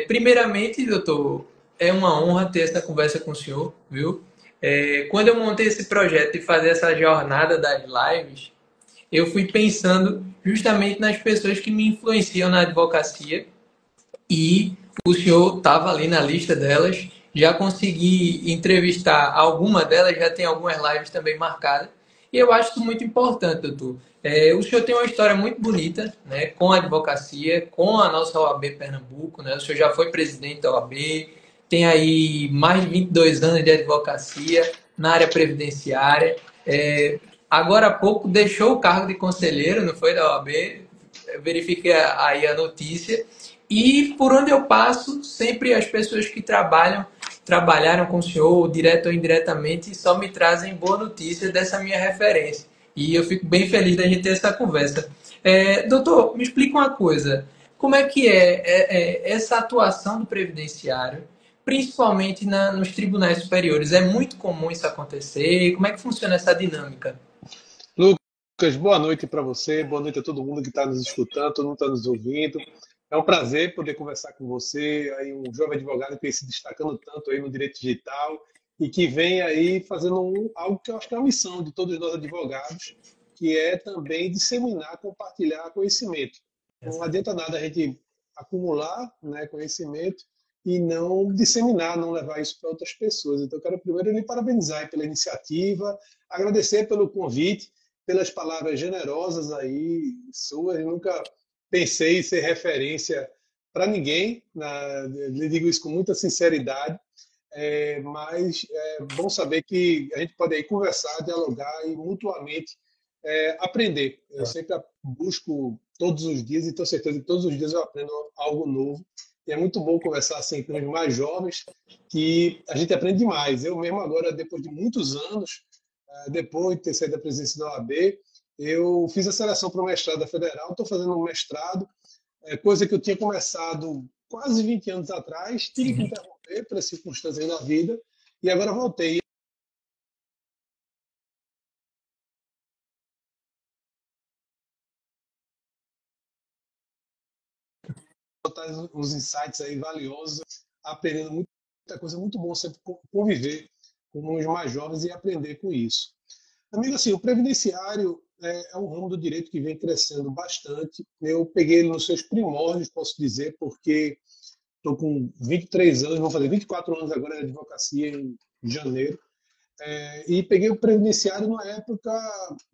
Primeiramente, doutor, é uma honra ter essa conversa com o senhor, viu? Quando eu montei esse projeto de fazer essa jornada das lives, eu fui pensando justamente nas pessoas que me influenciam na advocacia e o senhor estava ali na lista delas. Já consegui entrevistar alguma delas, já tem algumas lives também marcadas. E eu acho isso muito importante, doutor. O senhor tem uma história muito bonita, né, com a advocacia, com a nossa OAB Pernambuco, né? O senhor já foi presidente da OAB, tem aí mais de 22 anos de advocacia na área previdenciária. Agora há pouco deixou o cargo de conselheiro, não foi da OAB? Verifiquei aí a notícia. E por onde eu passo, sempre as pessoas que trabalharam com o senhor, direto ou indiretamente, só me trazem boa notícia dessa minha referência. E eu fico bem feliz da gente ter essa conversa. Doutor, me explica uma coisa. Como é que essa atuação do previdenciário, principalmente nos tribunais superiores? É muito comum isso acontecer? Como é que funciona essa dinâmica? Lucas, boa noite para você, boa noite a todo mundo que está nos escutando, todo mundo está nos ouvindo. É um prazer poder conversar com você, aí um jovem advogado que vem se destacando tanto aí no direito digital e que vem aí fazendo algo que eu acho que é uma missão de todos nós advogados, que é também disseminar, compartilhar conhecimento. Não adianta nada a gente acumular, né, conhecimento e não disseminar, não levar isso para outras pessoas. Então, eu quero primeiro lhe parabenizar pela iniciativa, agradecer pelo convite, pelas palavras generosas aí suas. Eu nunca pensei em ser referência para ninguém, lhe digo isso com muita sinceridade, mas é bom saber que a gente pode aí conversar, dialogar e mutuamente aprender. Eu sempre busco todos os dias e tenho certeza que todos os dias eu aprendo algo novo. E é muito bom conversar assim com os mais jovens, que a gente aprende demais. Eu mesmo agora, depois de muitos anos, depois de ter saído da presidência da OAB, eu fiz a seleção para o mestrado da Federal, estou fazendo um mestrado, coisa que eu tinha começado quase 20 anos atrás, tive que Sim. interromper por circunstâncias da vida, e agora voltei. Botar uns insights aí valiosos, aprendendo muita coisa, muito bom sempre conviver com os mais jovens e aprender com isso. Amigo, assim, o previdenciário é um ramo do direito que vem crescendo bastante. Eu peguei ele nos seus primórdios, posso dizer, porque estou com 23 anos, vou fazer 24 anos agora de advocacia em janeiro, e peguei o previdenciário numa época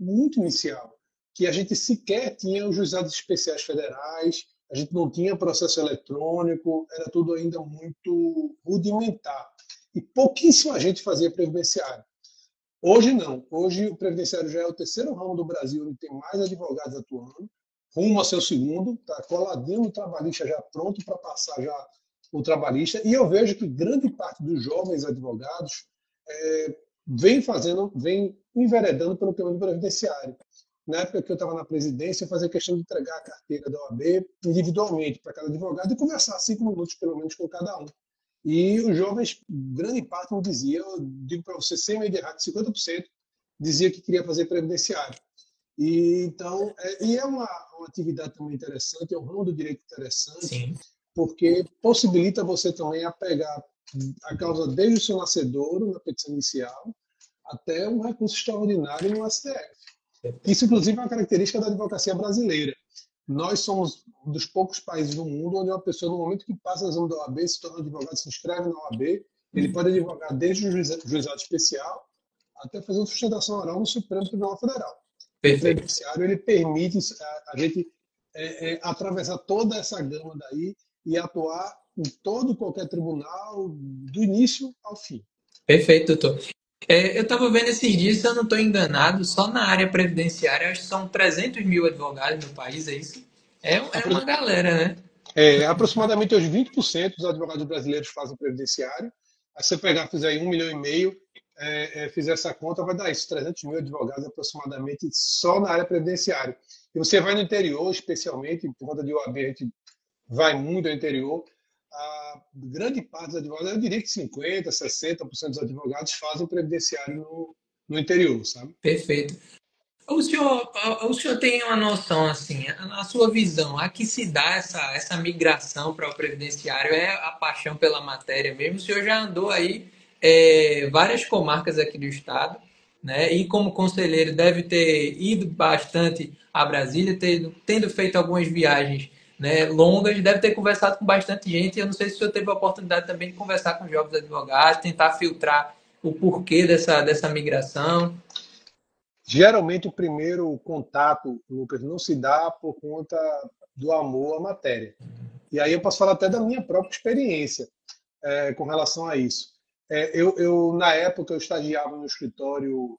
muito inicial, que a gente sequer tinha os juizados especiais federais, a gente não tinha processo eletrônico, era tudo ainda muito rudimentar. E pouquíssima gente fazia previdenciário. Hoje não. Hoje o previdenciário já é o terceiro ramo do Brasil onde tem mais advogados atuando, rumo ao seu segundo, está coladinho no trabalhista já pronto para passar já o trabalhista. E eu vejo que grande parte dos jovens advogados vem enveredando pelo caminho previdenciário. Na época que eu estava na presidência, eu fazia questão de entregar a carteira da OAB individualmente para cada advogado e conversar 5 minutos pelo menos com cada um. E os jovens, grande parte não dizia, eu digo para você, sem meio de errado, 50% dizia que queria fazer previdenciário. E, então, uma atividade também interessante, é um ramo do direito interessante, Sim. porque possibilita você também a pegar a causa desde o seu nascedouro, na petição inicial, até um recurso extraordinário no STF. Isso, inclusive, é uma característica da advocacia brasileira. Nós somos um dos poucos países do mundo onde uma pessoa, no momento que passa no exame da OAB, se torna advogado, se inscreve na OAB, ele pode advogar desde o juizado especial até fazer sustentação oral no Supremo Tribunal Federal. E o Perfeito. previdenciário ele permite a gente atravessar toda essa gama daí e atuar em todo e qualquer tribunal, do início ao fim. Perfeito, doutor. Eu estava vendo esses dias, se eu não estou enganado, só na área previdenciária, acho que são 300 mil advogados no país, é isso? É uma galera, né? Aproximadamente os 20% dos advogados brasileiros fazem previdenciário. Aí você pegar, fizer aí 1,5 milhão, fizer essa conta, vai dar isso, 300 mil advogados aproximadamente só na área previdenciária. E você vai no interior, especialmente, por conta de OAB, a gente vai muito ao interior, a grande parte dos advogados, eu diria que 50%, 60% dos advogados fazem previdenciário no interior, sabe? Perfeito. o senhor tem uma noção, assim, a sua visão, a que se dá essa migração para o previdenciário é a paixão pela matéria mesmo? O senhor já andou aí várias comarcas aqui do estado, né? E como conselheiro deve ter ido bastante a Brasília, tendo feito algumas viagens, né, longas, deve ter conversado com bastante gente. Eu não sei se o senhor teve a oportunidade também de conversar com jovens advogados, tentar filtrar o porquê dessa migração. Geralmente, o primeiro contato, Lucas, não se dá por conta do amor à matéria. E aí eu posso falar até da minha própria experiência com relação a isso. Na época, eu estagiava no escritório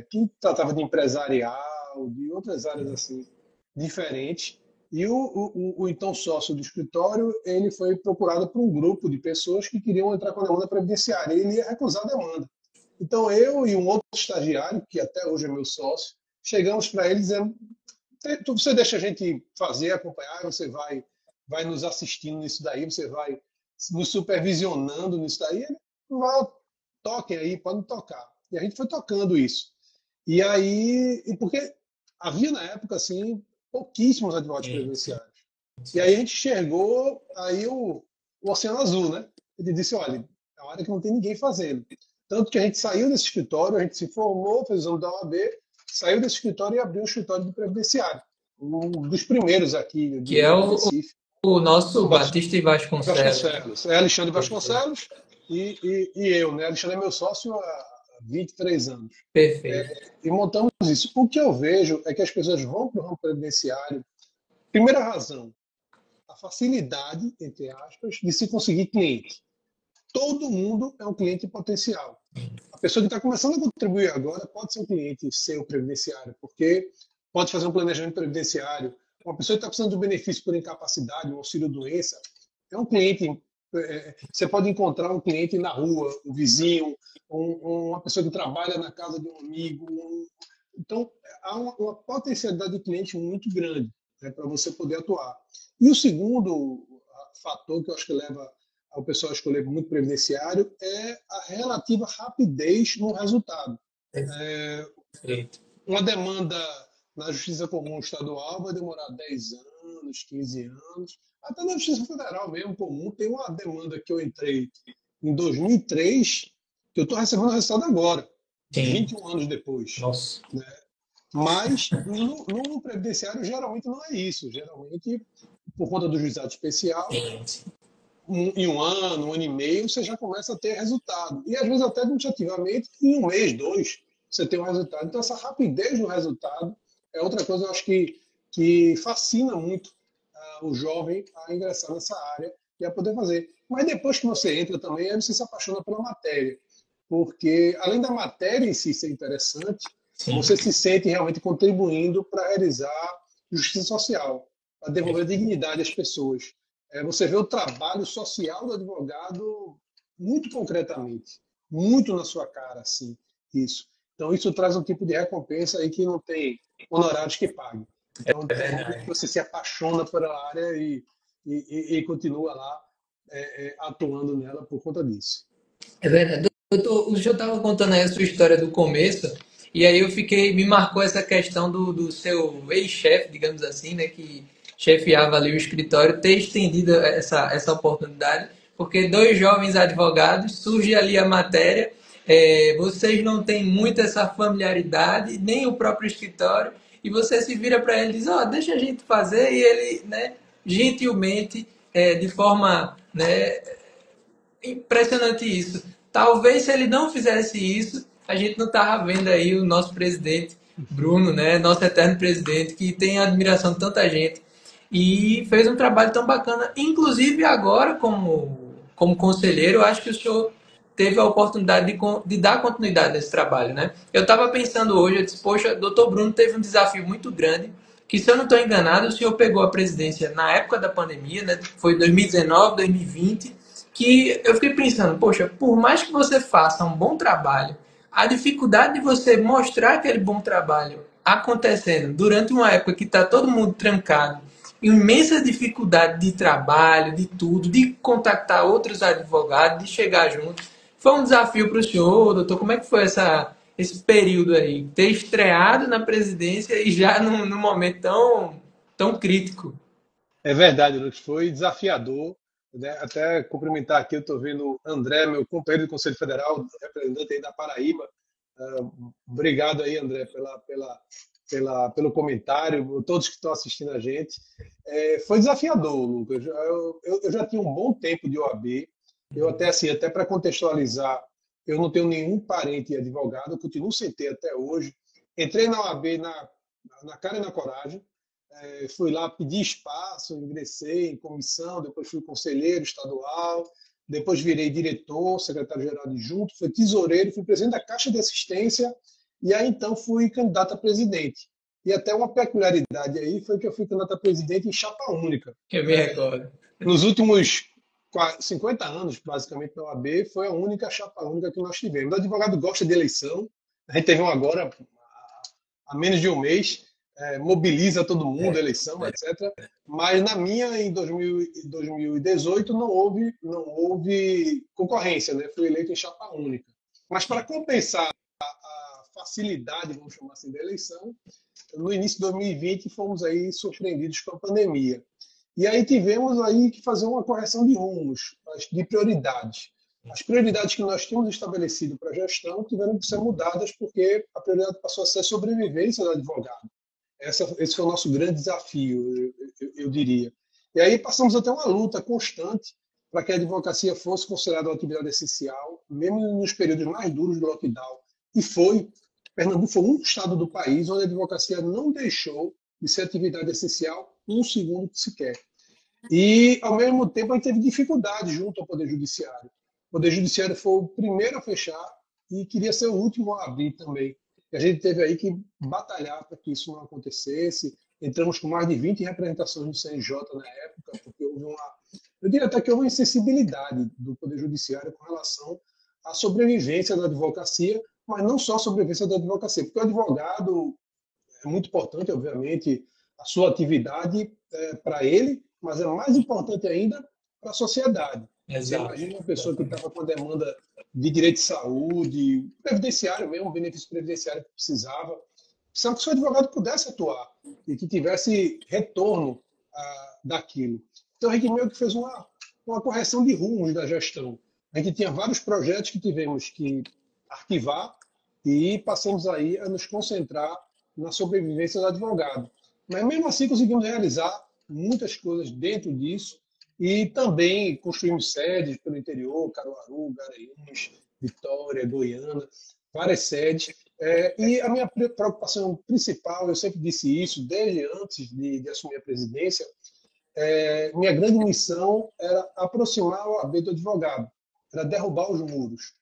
que tratava de empresarial, de outras áreas assim diferentes. E o então sócio do escritório, ele foi procurado por um grupo de pessoas que queriam entrar com a demanda previdenciária. Ele ia recusar a demanda. Então, eu e um outro estagiário, que até hoje é meu sócio, chegamos para ele dizendo: você deixa a gente fazer, acompanhar, você vai nos assistindo nisso daí, você vai nos supervisionando nisso daí. Ele, toquem aí, podem tocar. E a gente foi tocando isso. E aí, porque havia na época, assim, pouquíssimos advogados previdenciários. E aí a gente enxergou aí o Oceano Azul, né? Ele disse: olha, é uma área que não tem ninguém fazendo. Tanto que a gente saiu desse escritório, a gente se formou, fez o exame da OAB, saiu desse escritório e abriu um escritório de previdenciário. Um dos primeiros aqui, eu Que é diria, de Recife. o nosso O Batista e Vasconcelos. Vasconcelos. É Alexandre Vasconcelos e eu, né? Alexandre é meu sócio há 23 anos. Perfeito. E montamos isso. O que eu vejo é que as pessoas vão para o ramo previdenciário. Primeira razão, a facilidade, entre aspas, de se conseguir cliente. Todo mundo é um cliente potencial. A pessoa que está começando a contribuir agora pode ser um cliente seu previdenciário, porque pode fazer um planejamento previdenciário. Uma pessoa que está precisando de um benefício por incapacidade, um auxílio-doença, é um cliente. Você pode encontrar um cliente na rua, um vizinho, uma pessoa que trabalha na casa de um amigo. Então, há uma potencialidade de cliente muito grande, né, para você poder atuar. E o segundo fator que eu acho que leva ao pessoal a escolher muito previdenciário é a relativa rapidez no resultado. Perfeito. Uma demanda na Justiça Comum Estadual vai demorar 10 anos, 15 anos. Até na Justiça Federal mesmo, comum, tem uma demanda que eu entrei em 2003, que eu estou recebendo o resultado agora, Sim. 21 anos depois. Nossa. Né? Mas no previdenciário geralmente não é isso. Geralmente, por conta do juizado especial, Sim. em um ano e meio, você já começa a ter resultado. E às vezes até administrativamente, em um mês, dois, você tem um resultado. Então, essa rapidez no resultado é outra coisa, eu acho que fascina muito o jovem a ingressar nessa área e a poder fazer. Mas depois que você entra também, aí você se apaixona pela matéria. Porque, além da matéria em si ser interessante, Sim. você se sente realmente contribuindo para realizar justiça social, para devolver dignidade às pessoas. Você vê o trabalho social do advogado muito concretamente, muito na sua cara, assim, isso. Então, isso traz um tipo de recompensa aí que não tem honorários que paguem. Então, você se apaixona pela área e continua lá atuando nela por conta disso. É verdade. Doutor, o senhor estava contando aí a sua história do começo, e aí me marcou essa questão do seu ex-chefe, digamos assim, né, que chefiava ali o escritório, ter estendido essa oportunidade, porque dois jovens advogados, surge ali a matéria, vocês não têm muito essa familiaridade, nem o próprio escritório, e você se vira para ele e diz: ó, deixa a gente fazer, e ele, né, gentilmente, de forma, né, impressionante isso. Talvez se ele não fizesse isso, a gente não tava vendo aí o nosso presidente Bruno, né? Nosso eterno presidente, que tem a admiração de tanta gente e fez um trabalho tão bacana. Inclusive agora, como conselheiro, eu acho que o senhor teve a oportunidade de dar continuidade nesse trabalho, né? Eu estava pensando hoje, eu disse: poxa, doutor Bruno teve um desafio muito grande, que, se eu não estou enganado, o senhor pegou a presidência na época da pandemia, né? Foi 2019, 2020, que eu fiquei pensando: poxa, por mais que você faça um bom trabalho, a dificuldade de você mostrar aquele bom trabalho acontecendo durante uma época que está todo mundo trancado, imensa dificuldade de trabalho, de tudo, de contactar outros advogados, de chegar junto. Foi um desafio para o senhor, doutor? Como é que foi esse período aí, ter estreado na presidência e já num momento tão crítico. É verdade, Lucas, foi desafiador, né? Até cumprimentar aqui, eu estou vendo o André, meu companheiro do Conselho Federal, representante aí da Paraíba. Obrigado aí, André, pelo comentário, todos que estão assistindo a gente. Foi desafiador, Lucas. Eu já tinha um bom tempo de OAB. Eu até assim, até para contextualizar, eu não tenho nenhum parente advogado, eu continuo sem ter até hoje. Entrei na OAB na cara e na coragem. Fui lá pedir espaço, ingressei em comissão, depois fui conselheiro estadual, depois virei diretor, secretário-geral adjunto, fui tesoureiro, fui presidente da Caixa de Assistência e aí então fui candidato a presidente. E até uma peculiaridade aí foi que eu fui candidato a presidente em chapa única. Eu me recordo. Nos últimos 50 anos, basicamente, na OAB, foi a única chapa única que nós tivemos. O advogado gosta de eleição, a gente teve uma agora há menos de um mês, mobiliza todo mundo, eleição, etc. Mas na minha, em 2018, não houve concorrência, né? Fui eleito em chapa única. Mas para compensar a facilidade, vamos chamar assim, da eleição, no início de 2020 fomos aí surpreendidos com a pandemia. E aí tivemos aí que fazer uma correção de rumos, de prioridades. As prioridades que nós tínhamos estabelecido para a gestão tiveram que ser mudadas porque a prioridade passou a ser a sobrevivência do advogado. Esse foi o nosso grande desafio, eu diria. E aí passamos a ter uma luta constante para que a advocacia fosse considerada uma atividade essencial, mesmo nos períodos mais duros do lockdown. E Pernambuco foi um estado do país onde a advocacia não deixou de ser atividade essencial um segundo sequer. E, ao mesmo tempo, a gente teve dificuldade junto ao Poder Judiciário. O Poder Judiciário foi o primeiro a fechar e queria ser o último a abrir também. E a gente teve aí que batalhar para que isso não acontecesse. Entramos com mais de 20 representações no CNJ na época, porque eu diria até que houve uma insensibilidade do Poder Judiciário com relação à sobrevivência da advocacia, mas não só a sobrevivência da advocacia, porque o advogado é muito importante, obviamente, a sua atividade para ele, mas é mais importante ainda para a sociedade. Exato. Você imagina uma pessoa que estava com a demanda de direito de saúde, previdenciário mesmo, benefício previdenciário que precisava que o seu advogado pudesse atuar e que tivesse retorno daquilo. Então, a gente meio que fez uma correção de rumos da gestão. A gente tinha vários projetos que tivemos que arquivar e passamos aí a nos concentrar na sobrevivência do advogado. Mas, mesmo assim, conseguimos realizar muitas coisas dentro disso e também construímos sedes pelo interior, Caruaru, Garanhuns, Vitória, Goiânia, várias sedes. E a minha preocupação principal, eu sempre disse isso, desde antes de assumir a presidência, minha grande missão era aproximar o OAB do advogado, era derrubar os muros.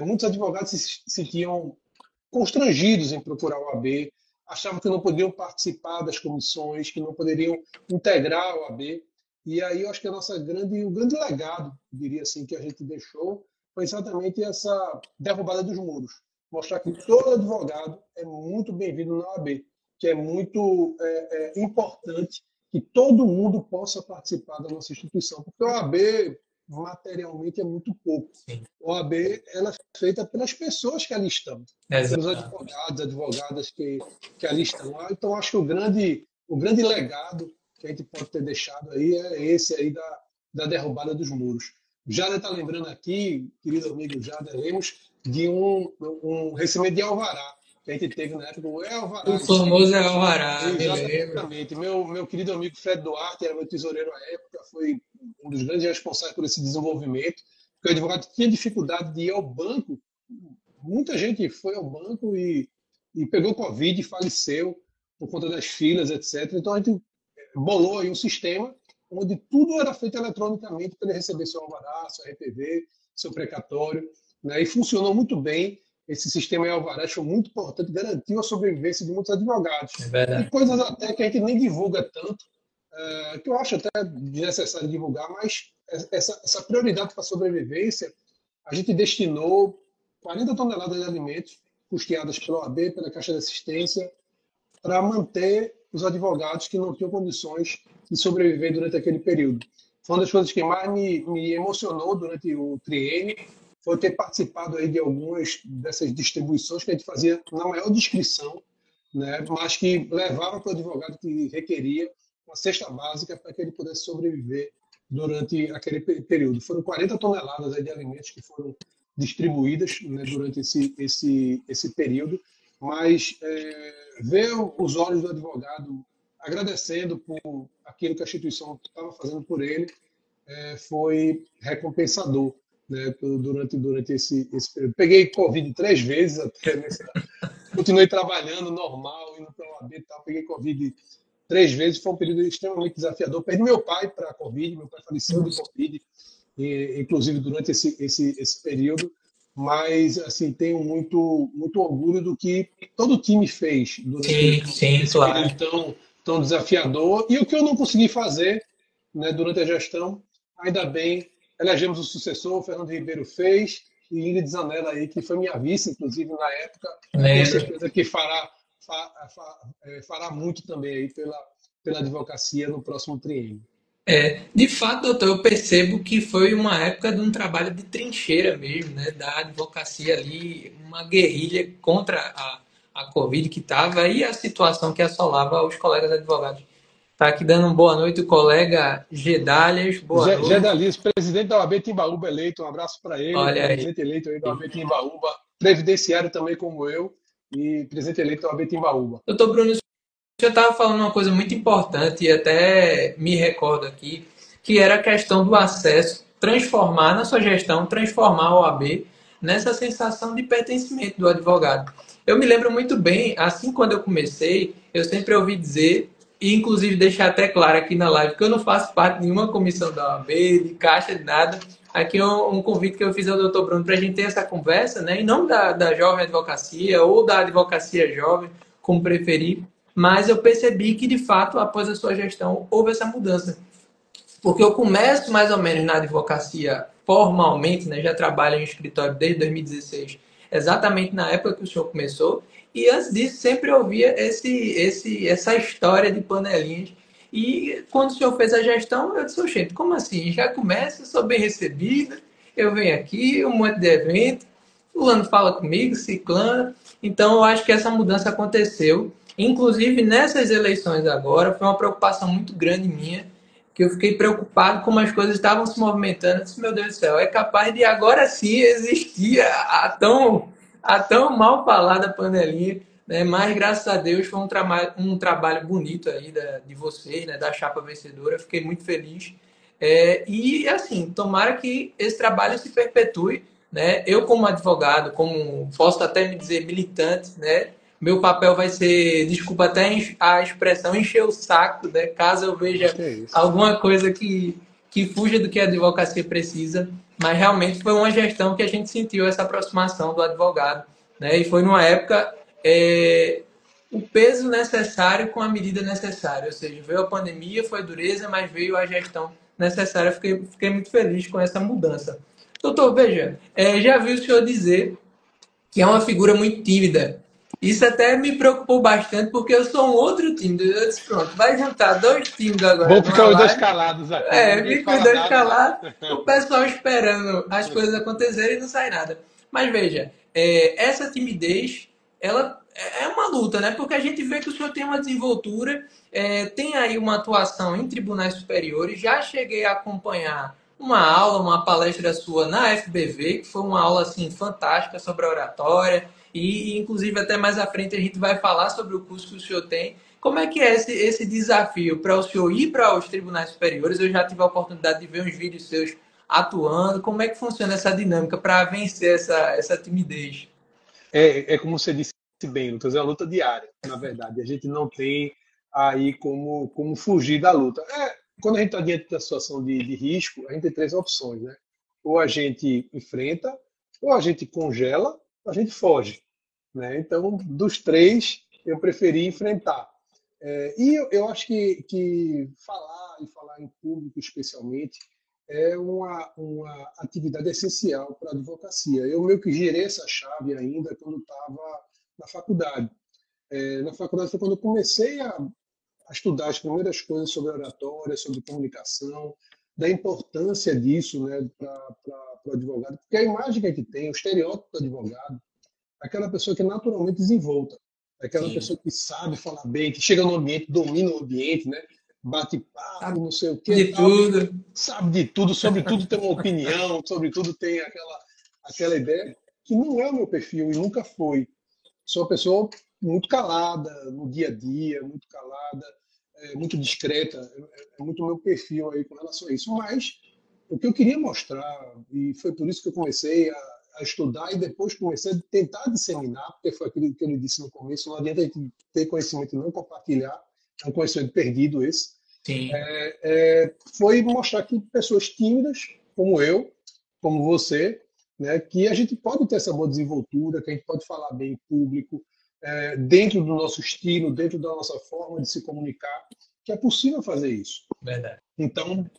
Muitos advogados se sentiam constrangidos em procurar o OAB, achavam que não podiam participar das comissões, que não poderiam integrar o OAB. E aí eu acho que o grande legado, diria assim, que a gente deixou foi exatamente essa derrubada dos muros. Mostrar que todo advogado é muito bem-vindo na OAB, que é muito importante que todo mundo possa participar da nossa instituição, porque a OAB materialmente é muito pouco. Sim. A OAB ela é feita pelas pessoas que ali estão, Exato. pelos advogados, advogadas que ali estão. Então, acho que o grande legado que a gente pode ter deixado aí é esse aí da derrubada dos muros. Jader está lembrando aqui, querido amigo Jader Lemos, de um recebimento de alvará que a gente teve na época, o Alvará. O famoso alvará, me lembro. Exatamente. Meu querido amigo Fred Duarte era meu tesoureiro à época, foi um dos grandes responsáveis por esse desenvolvimento, porque o advogado tinha dificuldade de ir ao banco. Muita gente foi ao banco e pegou Covid e faleceu por conta das filas, etc. Então, a gente bolou aí um sistema onde tudo era feito eletronicamente para ele receber seu alvará, seu RPV, seu precatório, né? E funcionou muito bem. Esse sistema em alvará foi muito importante, garantiu a sobrevivência de muitos advogados. É e coisas até que a gente nem divulga tanto, que eu acho até desnecessário divulgar, mas essa prioridade para a sobrevivência, a gente destinou 40 toneladas de alimentos custeadas pela OAB, pela Caixa de Assistência, para manter os advogados que não tinham condições de sobreviver durante aquele período. Foi uma das coisas que mais me emocionou durante o triênio, foi ter participado aí de algumas dessas distribuições que a gente fazia na maior discrição, né, mas que levava para o advogado que requeria uma cesta básica para que ele pudesse sobreviver durante aquele período. Foram 40 toneladas aí de alimentos que foram distribuídas, né, durante esse período, mas ver os olhos do advogado agradecendo por aquilo que a instituição estava fazendo por ele foi recompensador, né, durante esse período. Peguei Covid 3 vezes até nessa. Continuei trabalhando normal, indo para o OAB e tal. Peguei Covid 3 vezes, foi um período extremamente desafiador. Perdi meu pai para a Covid, meu pai faleceu de Covid, inclusive durante esse período. Mas, assim, tenho muito orgulho do que todo o time fez durante Sim, sim, esse claro. período tão desafiador. E o que eu não consegui fazer, né, durante a gestão, ainda bem, elegemos o sucessor, o Fernando Ribeiro fez, e Ingrid Zanella aí, que foi minha vice, inclusive, na época, tenho Lembro. certeza que fará muito também aí pela advocacia no próximo triênio. De fato, doutor, eu percebo que foi uma época de um trabalho de trincheira mesmo, né? Da advocacia ali, uma guerrilha contra a Covid que estava e a situação que assolava os colegas advogados. Está aqui dando uma boa noite o colega Gedalhas, boa Gé noite. Dalis, presidente da OAB Timbaúba eleito, um abraço para ele, Olha aí. presidente eleito aí da OAB Timbaúba, previdenciário também como eu, e presidente eleito da OAB Timbaúba. Doutor Bruno, eu estava falando uma coisa muito importante e até me recordo aqui, que era a questão do acesso, transformar na sua gestão, transformar a OAB nessa sensação de pertencimento do advogado. Eu me lembro muito bem, assim quando eu comecei, eu sempre ouvi dizer, e inclusive deixar até claro aqui na live, que eu não faço parte de nenhuma comissão da OAB, de caixa, de nada. Aqui é um convite que eu fiz ao doutor Bruno para a gente ter essa conversa, né? Em nome da jovem advocacia ou da advocacia jovem, como preferir, mas eu percebi que, de fato, após a sua gestão, houve essa mudança. Porque eu começo mais ou menos na advocacia formalmente, né? Já trabalho em escritório desde 2016, exatamente na época que o senhor começou. E antes disso, sempre ouvia essa história de panelinhas. E quando o senhor fez a gestão, eu disse, gente, como assim? Já começa, eu sou bem recebida, eu venho aqui, um monte de evento, fulano fala comigo, ciclano. Então, eu acho que essa mudança aconteceu. Inclusive, nessas eleições agora, foi uma preocupação muito grande minha, que eu fiquei preocupado como as coisas estavam se movimentando. Eu disse, meu Deus do céu, é capaz de agora sim existir a tão mal falada panelinha, né? Mas graças a Deus foi um trabalho bonito aí de vocês, né? Da chapa vencedora. Eu fiquei muito feliz. E assim, tomara que esse trabalho se perpetue, né? Eu como advogado, como posso até me dizer militante, né? Meu papel vai ser, desculpa até a expressão, encher o saco, né? Caso eu Acho veja que é isso. alguma coisa que fuja do que a advocacia precisa, mas realmente foi uma gestão que a gente sentiu essa aproximação do advogado, né? E foi numa época o peso necessário com a medida necessária, ou seja, veio a pandemia, foi dureza, mas veio a gestão necessária. Fiquei muito feliz com essa mudança. Doutor, veja, já vi o senhor dizer que é uma figura muito tímida. Isso até me preocupou bastante, porque eu sou um outro tímido. Eu disse, pronto, vai juntar dois tímidos agora Vamos numa ficar os dois live. calados aqui, né? Ninguém Fica os fala dois nada, né? calados, o pessoal esperando as coisas acontecerem e não sai nada. Mas veja, essa timidez, ela é uma luta, né? Porque a gente vê que o senhor tem uma desenvoltura, tem aí uma atuação em tribunais superiores. Já cheguei a acompanhar uma aula, uma palestra sua na FBV, que foi uma aula assim fantástica sobre a oratória. E inclusive até mais à frente a gente vai falar sobre o curso que o senhor tem. Como é que é esse desafio para o senhor ir para os tribunais superiores? Eu já tive a oportunidade de ver uns vídeos seus atuando. Como é que funciona essa dinâmica para vencer essa timidez? É como você disse bem, Lucas, é uma luta diária, na verdade. A gente não tem aí como fugir da luta. Quando a gente está diante da situação de risco, a gente tem três opções, né? Ou a gente enfrenta, ou a gente congela, ou a gente foge, né? Então, dos três, eu preferi enfrentar. E eu acho que falar e falar em público especialmente é uma atividade essencial para a advocacia. Eu meio que girei essa chave ainda quando estava na faculdade. Na faculdade foi quando eu comecei a estudar as primeiras coisas sobre oratória, sobre comunicação, da importância disso, né, para o advogado, porque a imagem que a gente tem, o estereótipo do advogado, é aquela pessoa que é naturalmente desenvolta, é aquela Sim. pessoa que sabe falar bem, que chega no ambiente, domina o ambiente, né? Bate papo, Sabe não sei o que e de tal, tudo. sabe de tudo, sobre tudo tem uma opinião, sobre tudo tem aquela ideia, que não é o meu perfil e nunca foi. Sou uma pessoa muito calada no dia a dia, muito calada, muito discreta, é muito o meu perfil aí com relação a isso. Mas o que eu queria mostrar, e foi por isso que eu comecei a estudar e depois comecei a tentar disseminar, porque foi aquilo que eu lhe disse no começo, não adianta a gente ter conhecimento e não compartilhar, é um conhecimento perdido esse, Sim, foi mostrar que pessoas tímidas, como eu, como você, né, que a gente pode ter essa boa desenvoltura, que a gente pode falar bem em público, dentro do nosso estilo, dentro da nossa forma de se comunicar, que é possível fazer isso. verdade. Então,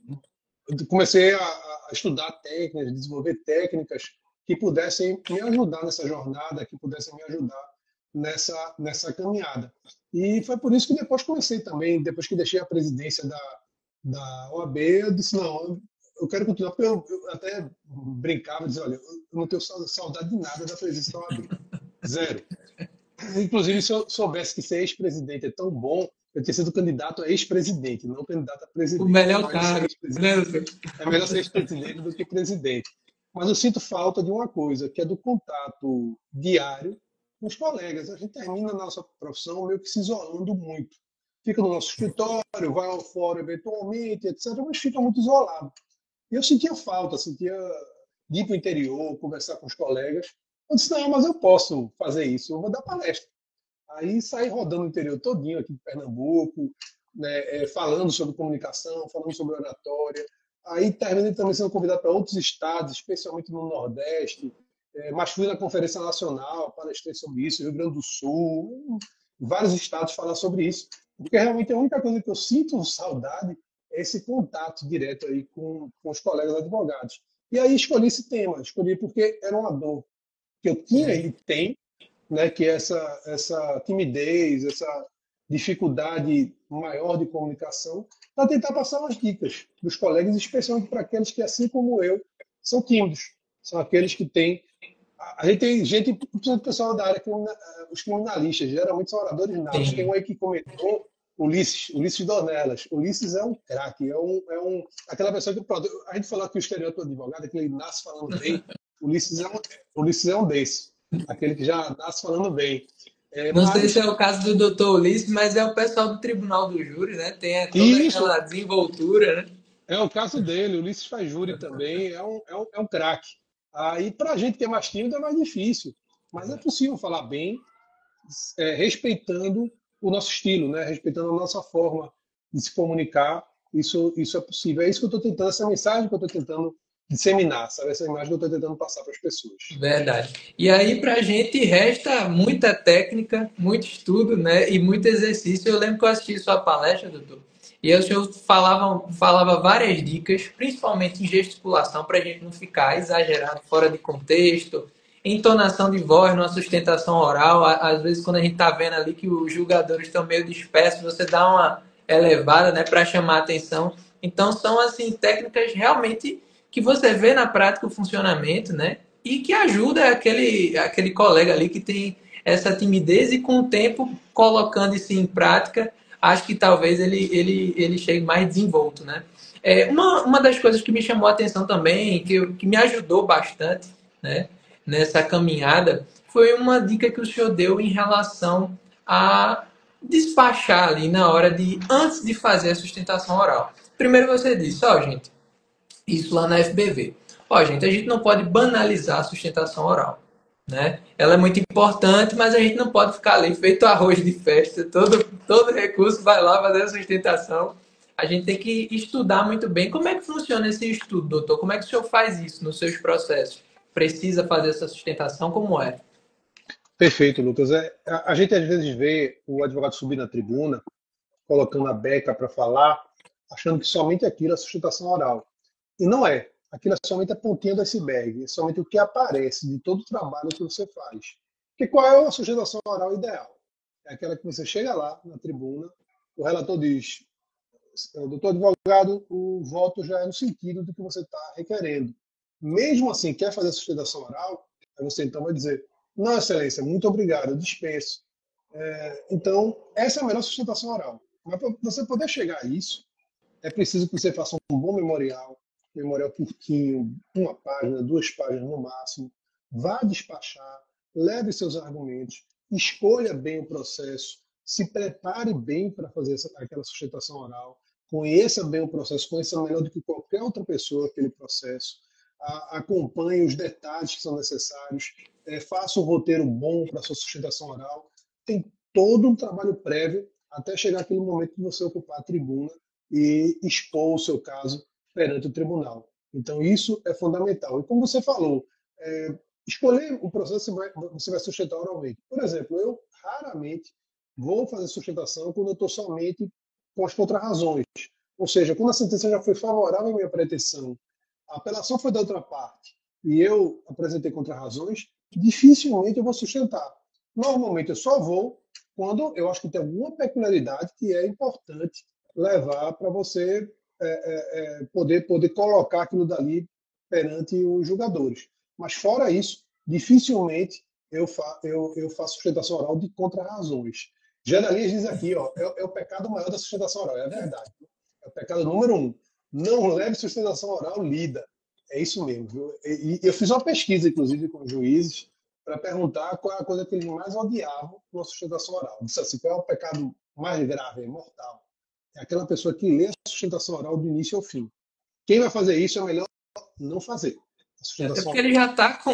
eu comecei a estudar técnicas, desenvolver técnicas que pudessem me ajudar nessa jornada, que pudessem me ajudar nessa caminhada. E foi por isso que depois comecei também, depois que deixei a presidência da OAB, eu disse, não, eu quero continuar, porque eu até brincava, dizia, olha, eu não tenho saudade de nada da presidência da OAB. Zero. Inclusive, se eu soubesse que ser ex-presidente é tão bom, eu teria sido candidato a ex-presidente, não candidato a O presidente. melhor Mas ser cargo, ex-presidente né, doutor? é melhor ser ex-presidente do que presidente. Mas eu sinto falta de uma coisa, que é do contato diário com os colegas. A gente termina a nossa profissão meio que se isolando muito. Fica no nosso escritório, vai ao fórum eventualmente, etc., mas fica muito isolado. E eu sentia falta, sentia de ir para o interior, conversar com os colegas. Eu disse, não, mas eu posso fazer isso, eu vou dar palestra. Aí saí rodando o interior todinho aqui de Pernambuco, né, falando sobre comunicação, falando sobre oratória. Aí terminei também sendo convidado para outros estados, especialmente no Nordeste, mas fui na Conferência Nacional, palestrei sobre isso, Rio Grande do Sul, vários estados falar sobre isso, porque realmente a única coisa que eu sinto saudade é esse contato direto aí com os colegas advogados. E aí escolhi esse tema, escolhi porque era uma dor que eu tinha e tenho, né, que é essa timidez, essa dificuldade maior de comunicação, para tentar passar umas dicas dos colegas, especialmente para aqueles que, assim como eu, são tímidos. São aqueles que têm. A gente tem gente, principalmente o pessoal da área, os criminalistas, geralmente são oradores natos. Tem um Sim, aí que comentou, Ulisses Dornelas. Ulisses é um craque, aquela pessoa que. A gente fala que o estereótipo do advogado é que ele nasce falando bem. Ulisses é um desses, aquele que já nasce falando bem. não sei se é Mas, o caso do doutor Ulisses, mas é o pessoal do Tribunal do Júri, né? Tem toda isso aquela desenvoltura, né? é o caso dele. Ulisses faz júri também, é um craque. Aí, para a gente que é mais tímido, é mais difícil. Mas é possível falar bem, respeitando o nosso estilo, né? Respeitando a nossa forma de se comunicar. Isso é possível. É isso que eu estou tentando, essa mensagem que eu estou tentando disseminar, sabe? Essa imagem que eu estou tentando passar para as pessoas. Verdade. E aí, para a gente, resta muita técnica, muito estudo, né? E muito exercício. Eu lembro que eu assisti sua palestra, doutor, e aí o senhor falava várias dicas, principalmente em gesticulação, para a gente não ficar exagerado, fora de contexto, entonação de voz, numa sustentação oral. Às vezes, quando a gente está vendo ali que os julgadores estão meio dispersos, você dá uma elevada, né, para chamar a atenção. Então, são, assim, técnicas realmente que você vê na prática o funcionamento, né? E que ajuda aquele colega ali que tem essa timidez e com o tempo colocando isso em prática, acho que talvez ele chegue mais desenvolto, né? Uma das coisas que me chamou a atenção também, que me ajudou bastante, né, nessa caminhada, foi uma dica que o senhor deu em relação a despachar ali na hora antes de fazer a sustentação oral. Primeiro você disse, ó, gente, isso lá na FBV. Ó, gente, a gente não pode banalizar a sustentação oral, né? Ela é muito importante, mas a gente não pode ficar ali feito arroz de festa, todo recurso vai lá fazer a sustentação. A gente tem que estudar muito bem. Como é que funciona esse estudo, doutor? Como é que o senhor faz isso nos seus processos? Precisa fazer essa sustentação? Como é? Perfeito, Lucas. A gente às vezes vê o advogado subir na tribuna, colocando a beca para falar, achando que somente aquilo é sustentação oral. E não é. Aquilo é somente a pontinha do iceberg, é somente o que aparece de todo o trabalho que você faz. Porque qual é a sustentação oral ideal? É aquela que você chega lá na tribuna, o relator diz, doutor advogado, o voto já é no sentido do que você está requerendo. Mesmo assim, quer fazer sustentação oral, aí você então vai dizer, não, excelência, muito obrigado, eu dispenso. Então, essa é a melhor sustentação oral. Mas para você poder chegar a isso, é preciso que você faça um bom memorial curtinho, uma página, 2 páginas no máximo. Vá despachar, leve seus argumentos, escolha bem o processo, se prepare bem para fazer aquela sustentação oral, conheça bem o processo, conheça melhor do que qualquer outra pessoa aquele processo, acompanhe os detalhes que são necessários, faça um roteiro bom para a sua sustentação oral. Tem todo um trabalho prévio até chegar aquele momento de você ocupar a tribuna e expor o seu caso perante o tribunal. Então, isso é fundamental. E como você falou, escolher o processo que você vai sustentar oralmente. Por exemplo, eu raramente vou fazer sustentação quando eu estou somente com as contrarrazões. Ou seja, quando a sentença já foi favorável à minha pretensão, a apelação foi da outra parte e eu apresentei contrarrazões, dificilmente eu vou sustentar. Normalmente eu só vou quando eu acho que tem alguma peculiaridade que é importante levar para você poder colocar aquilo dali perante os julgadores. Mas fora isso, dificilmente eu faço sustentação oral de contrarrazões. Gedalias diz aqui, ó, é o pecado maior da sustentação oral, é verdade. É o pecado número 1. Não leve sustentação oral lida. É isso mesmo. Viu? E eu fiz uma pesquisa, inclusive, com juízes, para perguntar qual é a coisa que eles mais odiavam na sustentação oral. Disse assim, qual é o pecado mais grave, mortal? É aquela pessoa que lê a sustentação oral do início ao fim. Quem vai fazer isso é melhor não fazer. A Até sustentação porque ele já tá com,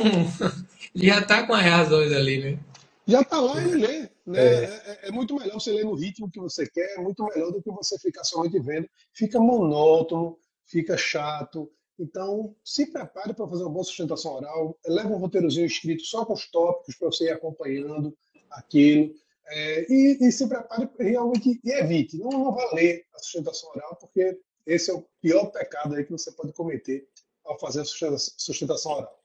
ele já tá com as razões ali, né? já está lá e lê. Né? É, É muito melhor você ler no ritmo que você quer, é muito melhor do que você ficar somente vendo. Fica monótono, fica chato. Então, se prepare para fazer uma boa sustentação oral, leve um roteirozinho escrito só com os tópicos para você ir acompanhando aquilo. E se prepare realmente e evite. Não vá ler a sustentação oral, porque esse é o pior pecado aí que você pode cometer ao fazer a sustentação oral.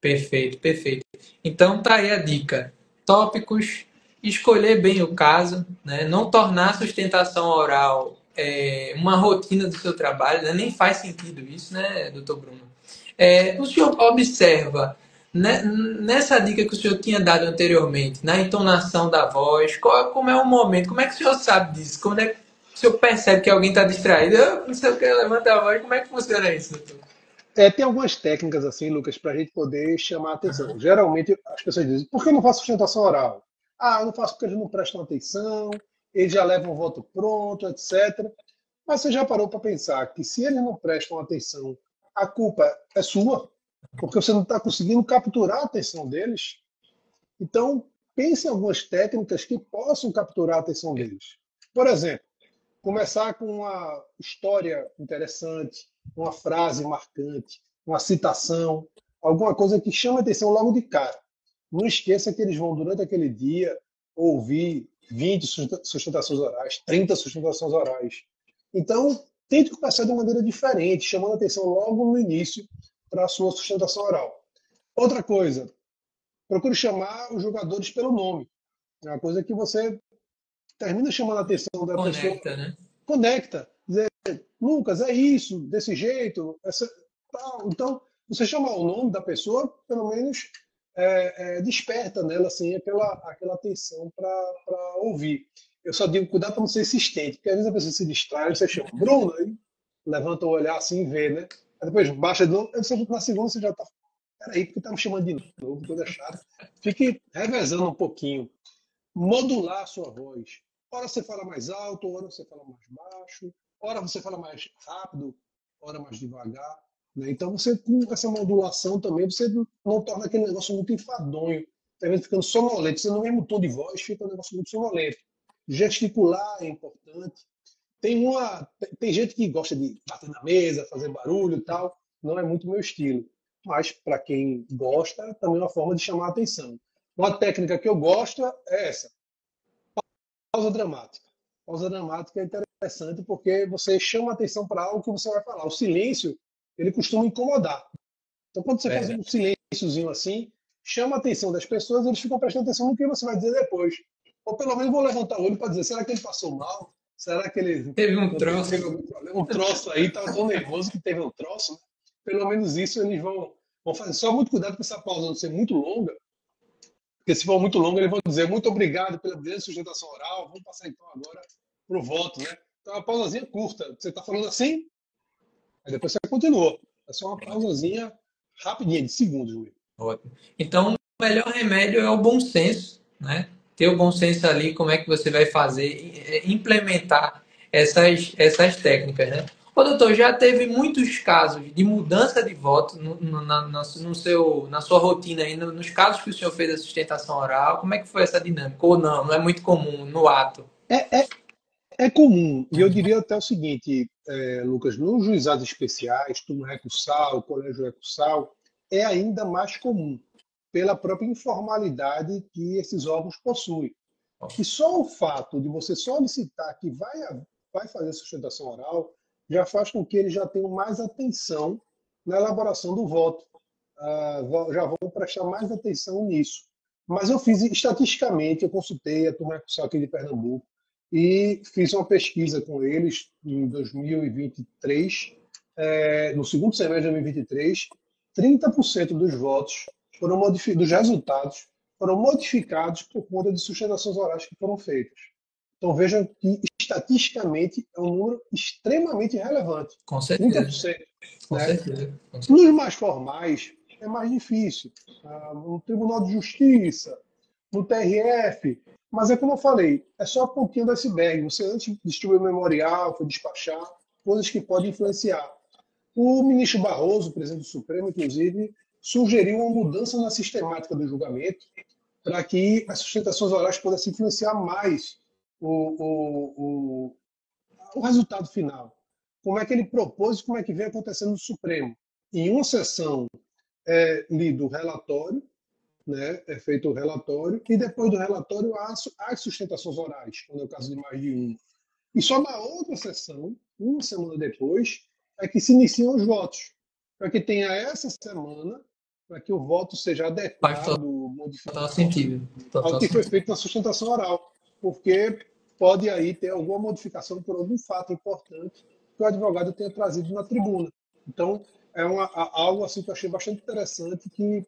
perfeito, perfeito. Então tá aí a dica. Tópicos, escolher bem o caso, né? Não tornar a sustentação oral uma rotina do seu trabalho, né? Nem faz sentido isso, né, doutor Bruno? O senhor observa, né, nessa dica que o senhor tinha dado anteriormente, na entonação da voz, como é o momento, como é que o senhor sabe disso? Quando é que o senhor percebe que alguém está distraído? Eu não sei o que, levanta a voz, como é que funciona isso, doutor? Tem algumas técnicas assim, Lucas, para a gente poder chamar a atenção. Geralmente as pessoas dizem, por que eu não faço sustentação oral? Ah, eu não faço porque eles não prestam atenção, eles já levam o voto pronto, etc. Mas você já parou para pensar que se eles não prestam atenção, a culpa é sua, porque você não está conseguindo capturar a atenção deles? Então, pense em algumas técnicas que possam capturar a atenção deles. Por exemplo, começar com uma história interessante, uma frase marcante, uma citação, alguma coisa que chame a atenção logo de cara. Não esqueça que eles vão, durante aquele dia, ouvir 20 sustentações orais, 30 sustentações orais. Então, tente começar de maneira diferente, chamando a atenção logo no início para a sua sustentação oral. Outra coisa, procure chamar os jogadores pelo nome. É uma coisa que você termina chamando a atenção da pessoa, Conecta, né? conecta. Dizer, Lucas, é isso, desse jeito, tal. Então, você chamar o nome da pessoa, pelo menos desperta nela assim, aquela atenção para ouvir. Eu só digo, cuidado para não ser insistente, porque às vezes a pessoa se distrai, você chama Bruno, aí levanta o olhar assim e vê, né? Aí depois baixa de novo, na segunda você já está. Peraí, porque tá me chamando de novo, coisa chata. Fique revezando um pouquinho. Modular a sua voz. Ora você fala mais alto, ora você fala mais baixo, ora você fala mais rápido, ora mais devagar. Né? Então, você com essa modulação também, você não torna aquele negócio muito enfadonho, também ficando sonolento. Você no mesmo tom de voz fica um negócio muito sonolento. Gesticular é importante. Tem gente que gosta de bater na mesa, fazer barulho e tal. Não é muito meu estilo. Mas, para quem gosta, também é uma forma de chamar a atenção. Uma técnica que eu gosto é essa. Pausa dramática. Pausa dramática é interessante porque você chama a atenção para algo que você vai falar. O silêncio, ele costuma incomodar. Então, quando você faz um silênciozinho assim, chama a atenção das pessoas, eles ficam prestando atenção no que você vai dizer depois. Ou pelo menos vou levantar o olho para dizer, será que ele passou mal? Será que ele Teve um troço. teve algum problema? Um troço aí, estava tão nervoso que teve um troço. Né? Pelo menos isso eles vão Vamos fazer só muito cuidado com essa pausa não ser muito longa, porque se for muito longa, eles vão dizer muito obrigado pela brilhante sustentação oral, vamos passar então agora para o voto, né? Então, é uma pausazinha curta. Você está falando assim, aí depois você continua. É só uma pausazinha rapidinha, de segundos, Luiz. Ótimo. Então, o melhor remédio é o bom senso, né? Ter o bom senso ali, como é que você vai fazer, implementar essas técnicas, né? Ô, doutor, já teve muitos casos de mudança de voto na sua rotina aí, nos casos que o senhor fez a sustentação oral, como é que foi essa dinâmica? Ou não, não é muito comum no ato? É, é comum, e eu diria até o seguinte, Lucas, nos juizados especiais, turma recursal, colégio recursal, é ainda mais comum, pela própria informalidade que esses órgãos possuem. E só o fato de você solicitar que vai fazer sustentação oral já faz com que eles já tenham mais atenção na elaboração do voto. Já vão prestar mais atenção nisso. Mas eu fiz, estatisticamente, eu consultei a turma recursal aqui de Pernambuco e fiz uma pesquisa com eles em 2023, no segundo semestre de 2023, 30% dos votos dos resultados foram modificados por conta de sustentações orais que foram feitas. Então vejam que estatisticamente é um número extremamente relevante. Com certeza, 30%. com Né? certeza. Com certeza. Nos mais formais é mais difícil. No Tribunal de Justiça, no TRF, mas é como eu falei, é só a pontinha do iceberg. Você antes distribuir o memorial, foi despachar, coisas que podem influenciar. O ministro Barroso, presidente do Supremo, inclusive, sugeriu uma mudança na sistemática do julgamento para que as sustentações orais pudessem influenciar mais o resultado final. Como é que ele propôs e como é que vem acontecendo no Supremo. Em uma sessão é lido o relatório, né, é feito o relatório, e depois do relatório há as sustentações orais, quando é o caso de mais de um. E só na outra sessão, uma semana depois, é que se iniciam os votos, para que tenha essa semana, para que o voto seja Faz adequado, total modificado sentido. ao Total que foi sentido. feito na sustentação oral, porque pode aí ter alguma modificação por algum fato importante que o advogado tenha trazido na tribuna. Então, é algo assim que eu achei bastante interessante, que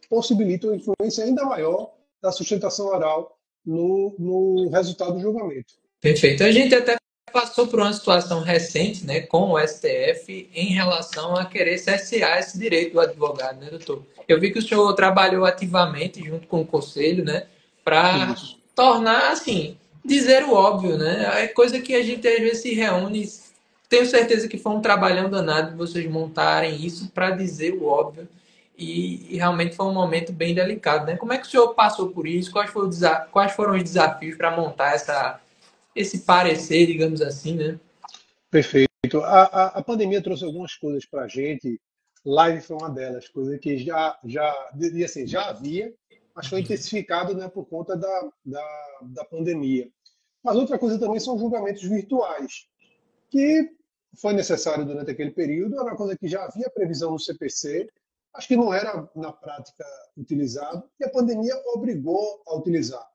possibilita uma influência ainda maior da sustentação oral no resultado do julgamento. Perfeito. A gente até passou por uma situação recente, né, com o STF em relação a querer cercear esse direito do advogado, né, doutor? Eu vi que o senhor trabalhou ativamente junto com o conselho, né, para Isso. tornar, assim, dizer o óbvio, né? É coisa que a gente às vezes se reúne. Tenho certeza que foi um trabalhão danado de vocês montarem isso para dizer o óbvio. E realmente foi um momento bem delicado, né? Como é que o senhor passou por isso? Quais foram os desafios para montar esse parecer, digamos assim, né? Perfeito. A pandemia trouxe algumas coisas para a gente. Live foi uma delas, coisa que diria assim, já havia, mas foi intensificado, né, por conta da pandemia. Mas outra coisa também são julgamentos virtuais, que foi necessário durante aquele período, era uma coisa que já havia previsão no CPC, acho que não era na prática utilizado, e a pandemia obrigou a utilizar.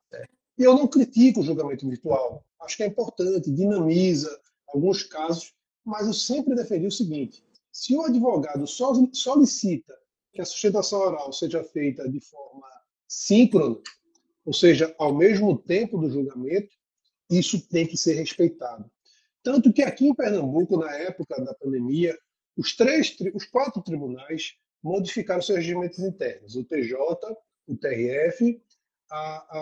E eu não critico o julgamento virtual, acho que é importante, dinamiza alguns casos, mas eu sempre defendi o seguinte: se o advogado solicita que a sustentação oral seja feita de forma síncrona, ou seja, ao mesmo tempo do julgamento, isso tem que ser respeitado. Tanto que aqui em Pernambuco, na época da pandemia, os quatro tribunais modificaram seus regimentos internos: o TJ, o TRF,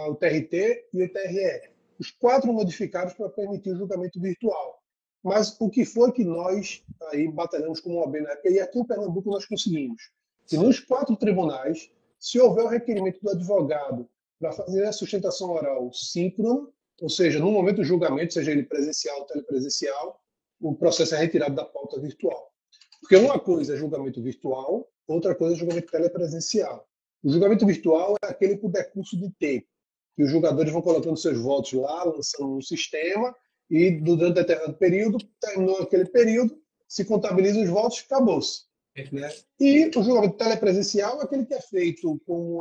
o TRT e o TRE. Os quatro modificaram para permitir o julgamento virtual. Mas o que foi que nós aí batalhamos como OAB na época, e aqui em Pernambuco nós conseguimos? Que nos quatro tribunais, se houver o requerimento do advogado para fazer a sustentação oral síncrona, ou seja, no momento do julgamento, seja ele presencial ou telepresencial, o processo é retirado da pauta virtual. Porque uma coisa é julgamento virtual, outra coisa é julgamento telepresencial. O julgamento virtual é aquele por decurso de tempo, que os julgadores vão colocando seus votos lá, lançando no sistema, e durante determinado período, terminou aquele período, se contabiliza os votos, acabou-se. Né? E o julgamento telepresencial é aquele que é feito com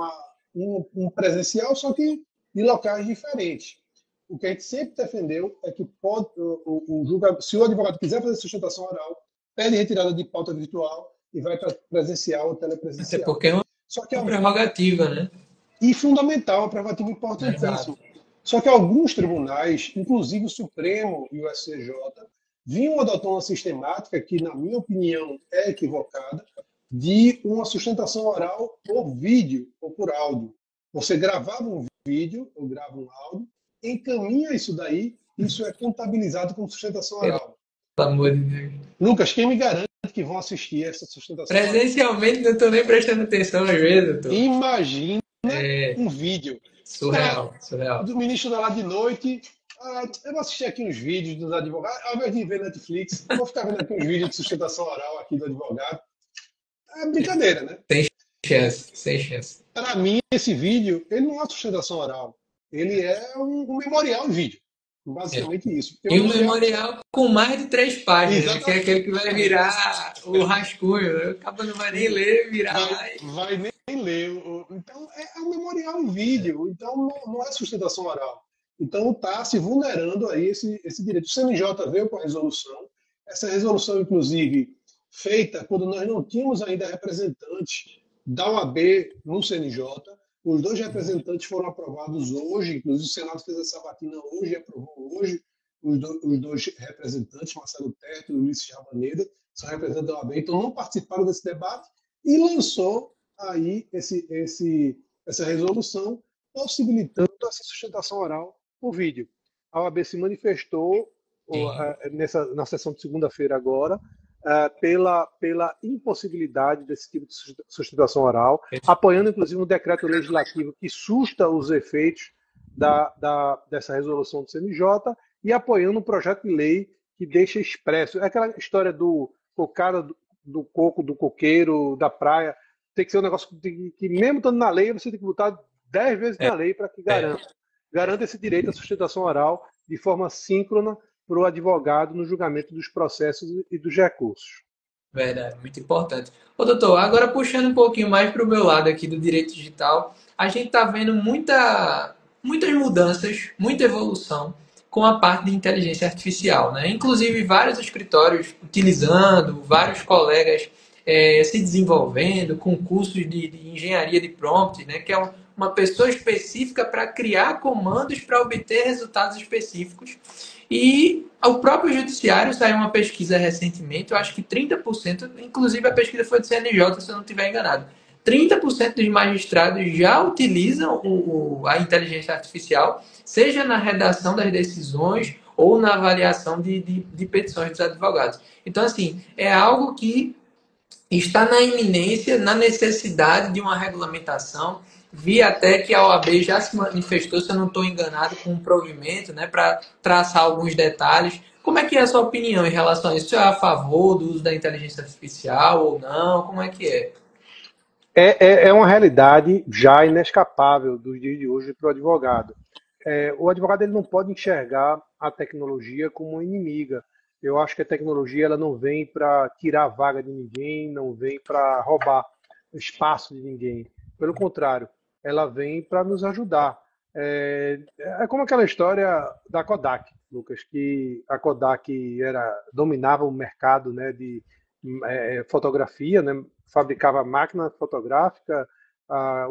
um presencial, só que de locais diferentes. O que a gente sempre defendeu é que se o advogado quiser fazer sustentação oral, pede retirada de pauta virtual, e vai para presencial ou Até telepresencial. porque é Só que uma prerrogativa, né? e fundamental, uma prerrogativa Exato. importantíssima. Só que alguns tribunais, inclusive o Supremo e o STJ, vinham adotando uma sistemática que, na minha opinião, é equivocada, de uma sustentação oral por vídeo ou por áudio. Você gravava um vídeo ou grava um áudio, encaminha isso daí, isso é contabilizado como sustentação Pelo oral. amor de Deus. Lucas, quem me garante que vão assistir essa sustentação oral? Presencialmente não estou nem prestando atenção às vezes, doutor. Imagina É um vídeo. surreal, surreal. Do ministro da lá de noite. Eu vou assistir aqui uns vídeos dos advogados, ao invés de ver Netflix, eu vou ficar vendo aqui uns vídeos de sustentação oral aqui do advogado. É brincadeira, né? Sem chance, sem chance. Para mim, esse vídeo, ele não é sustentação oral. Ele é um memorial em vídeo. É. Basicamente isso. Porque E o um memorial. memorial com mais de 3 páginas, né? Que é Exatamente. aquele que vai virar o rascunho. Né? O cabo não vai nem ler, virar lá e... Vai nem ler. Então, é um memorial em vídeo. Então, não é sustentação oral. Então, está se vulnerando aí esse direito. O CNJ veio com a resolução. Essa resolução, inclusive, feita quando nós não tínhamos ainda representantes da OAB no CNJ. Os dois representantes foram aprovados hoje, inclusive o Senado fez essa sabatina hoje e aprovou hoje os dois representantes, Marcelo Terto e Ulisses Rabaneda, são representantes da OAB, então não participaram desse debate e lançou aí essa resolução possibilitando essa sustentação oral por vídeo. A OAB se manifestou na sessão de segunda-feira agora pela impossibilidade desse tipo de sustentação oral, apoiando inclusive um decreto legislativo que susta os efeitos dessa resolução do CNJ e apoiando um projeto de lei que deixa expresso. É aquela história do cocada, do coco, do coqueiro, da praia. Tem que ser um negócio que mesmo estando na lei, você tem que botar 10 vezes na lei para que garanta esse direito à sustentação oral de forma síncrona para o advogado no julgamento dos processos e dos recursos. Verdade, muito importante. Ô, doutor, agora puxando um pouquinho mais para o meu lado aqui do direito digital, a gente está vendo muitas mudanças, muita evolução com a parte de inteligência artificial, né? Inclusive vários escritórios utilizando, vários colegas se desenvolvendo com cursos de engenharia de prompt, né? Que é uma pessoa específica para criar comandos para obter resultados específicos. E o próprio judiciário saiu uma pesquisa recentemente, eu acho que 30%, inclusive a pesquisa foi do CNJ, se eu não estiver enganado. 30% dos magistrados já utilizam a inteligência artificial, seja na redação das decisões ou na avaliação de petições dos advogados. Então, assim, é algo que está na iminência, na necessidade de uma regulamentação. Vi até que a OAB já se manifestou, se eu não estou enganado, com um provimento, né, para traçar alguns detalhes. Como é que é a sua opinião em relação a isso? Você é a favor do uso da inteligência artificial ou não? Como é que é? É uma realidade já inescapável dos dias de hoje para o advogado. O advogado ele não pode enxergar a tecnologia como uma inimiga. Eu acho que a tecnologia ela não vem para tirar a vaga de ninguém, não vem para roubar o espaço de ninguém. Pelo contrário, ela vem para nos ajudar. É como aquela história da Kodak, Lucas, que a Kodak dominava o mercado, né, de fotografia, né, fabricava a máquina fotográfica,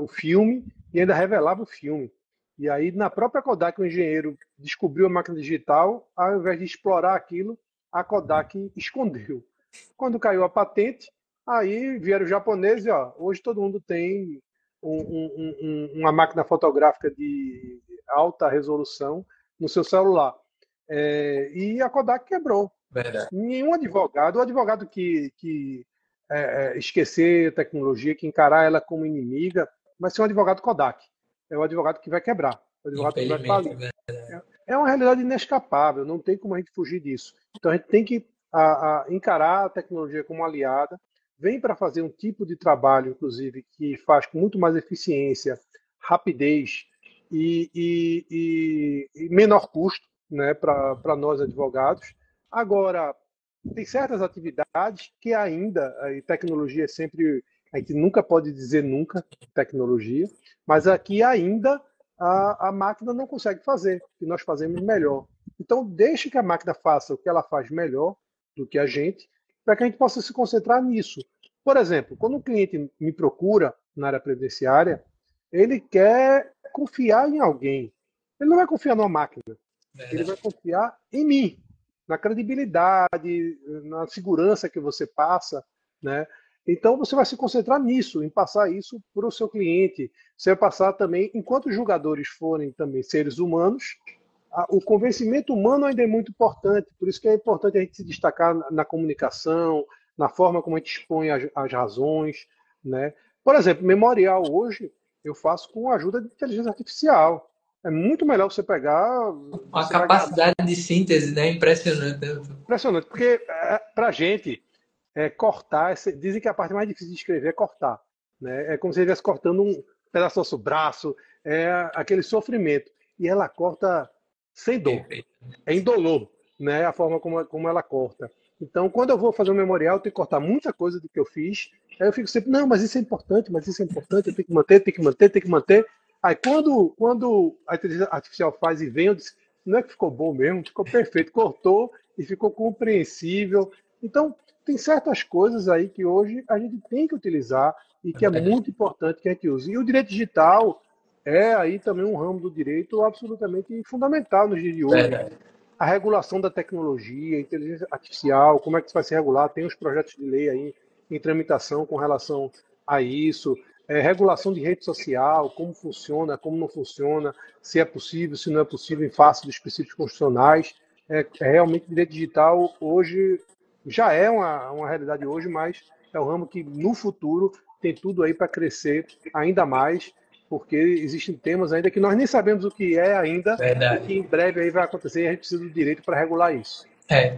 o filme, e ainda revelava o filme. E aí, na própria Kodak, o engenheiro descobriu a máquina digital, ao invés de explorar aquilo, a Kodak escondeu. Quando caiu a patente, aí vieram os japoneses e hoje todo mundo tem uma máquina fotográfica de alta resolução no seu celular. E a Kodak quebrou. Verdade. Nenhum advogado, o advogado que esquecer a tecnologia, que encarar ela como inimiga, vai ser um advogado Kodak. É o advogado que vai quebrar, o advogado que vai falir. É uma realidade inescapável, não tem como a gente fugir disso. Então a gente tem que encarar a tecnologia como aliada, vem para fazer um tipo de trabalho, inclusive, que faz com muito mais eficiência, rapidez e menor custo, né, para nós advogados. Agora, tem certas atividades que ainda, a tecnologia é sempre, a gente nunca pode dizer nunca tecnologia, mas aqui ainda a máquina não consegue fazer, e nós fazemos melhor. Então, deixe que a máquina faça o que ela faz melhor do que a gente, para que a gente possa se concentrar nisso. Por exemplo, quando um cliente me procura na área previdenciária, ele quer confiar em alguém. Ele não vai confiar numa máquina, ele vai Verdade. confiar em mim, na credibilidade, na segurança que você passa, né? Então você vai se concentrar nisso, em passar isso para o seu cliente. Você vai passar também, enquanto os jogadores forem também seres humanos, o convencimento humano ainda é muito importante. Por isso que é importante a gente se destacar na comunicação, na forma como a gente expõe as razões, né? Por exemplo, memorial hoje eu faço com a ajuda de inteligência artificial. É muito melhor você pegar, Uma você vai ganhar. capacidade de síntese, né? Impressionante, né, doutor? Impressionante, porque para a gente cortar, dizem que a parte mais difícil de escrever é cortar, né? É como se ele estivesse cortando um pedaço do nosso braço, aquele sofrimento. E ela corta sem dor, Perfeito. é indolor, né? A forma como ela corta. Então, quando eu vou fazer um memorial, eu tenho que cortar muita coisa do que eu fiz. Aí eu fico sempre, não, mas isso é importante, mas isso é importante, eu tenho que manter, tenho que manter, tenho que manter. Aí quando a inteligência artificial faz e vem, eu disse, não é que ficou bom mesmo, ficou perfeito, cortou e ficou compreensível. Então, tem certas coisas aí que hoje a gente tem que utilizar e que é muito importante que a gente use. E o direito digital é aí também um ramo do direito absolutamente fundamental nos dias de hoje. Verdade. A regulação da tecnologia, a inteligência artificial, como é que isso vai se regular? Tem os projetos de lei aí em tramitação com relação a isso. Regulação de rede social, como funciona, como não funciona, se é possível, se não é possível, em face dos princípios constitucionais. Realmente, o direito digital hoje já é uma realidade hoje, mas é um ramo que no futuro tem tudo aí para crescer ainda mais, porque existem temas ainda que nós nem sabemos o que é ainda e Verdade. que em breve aí vai acontecer e a gente precisa do direito para regular isso.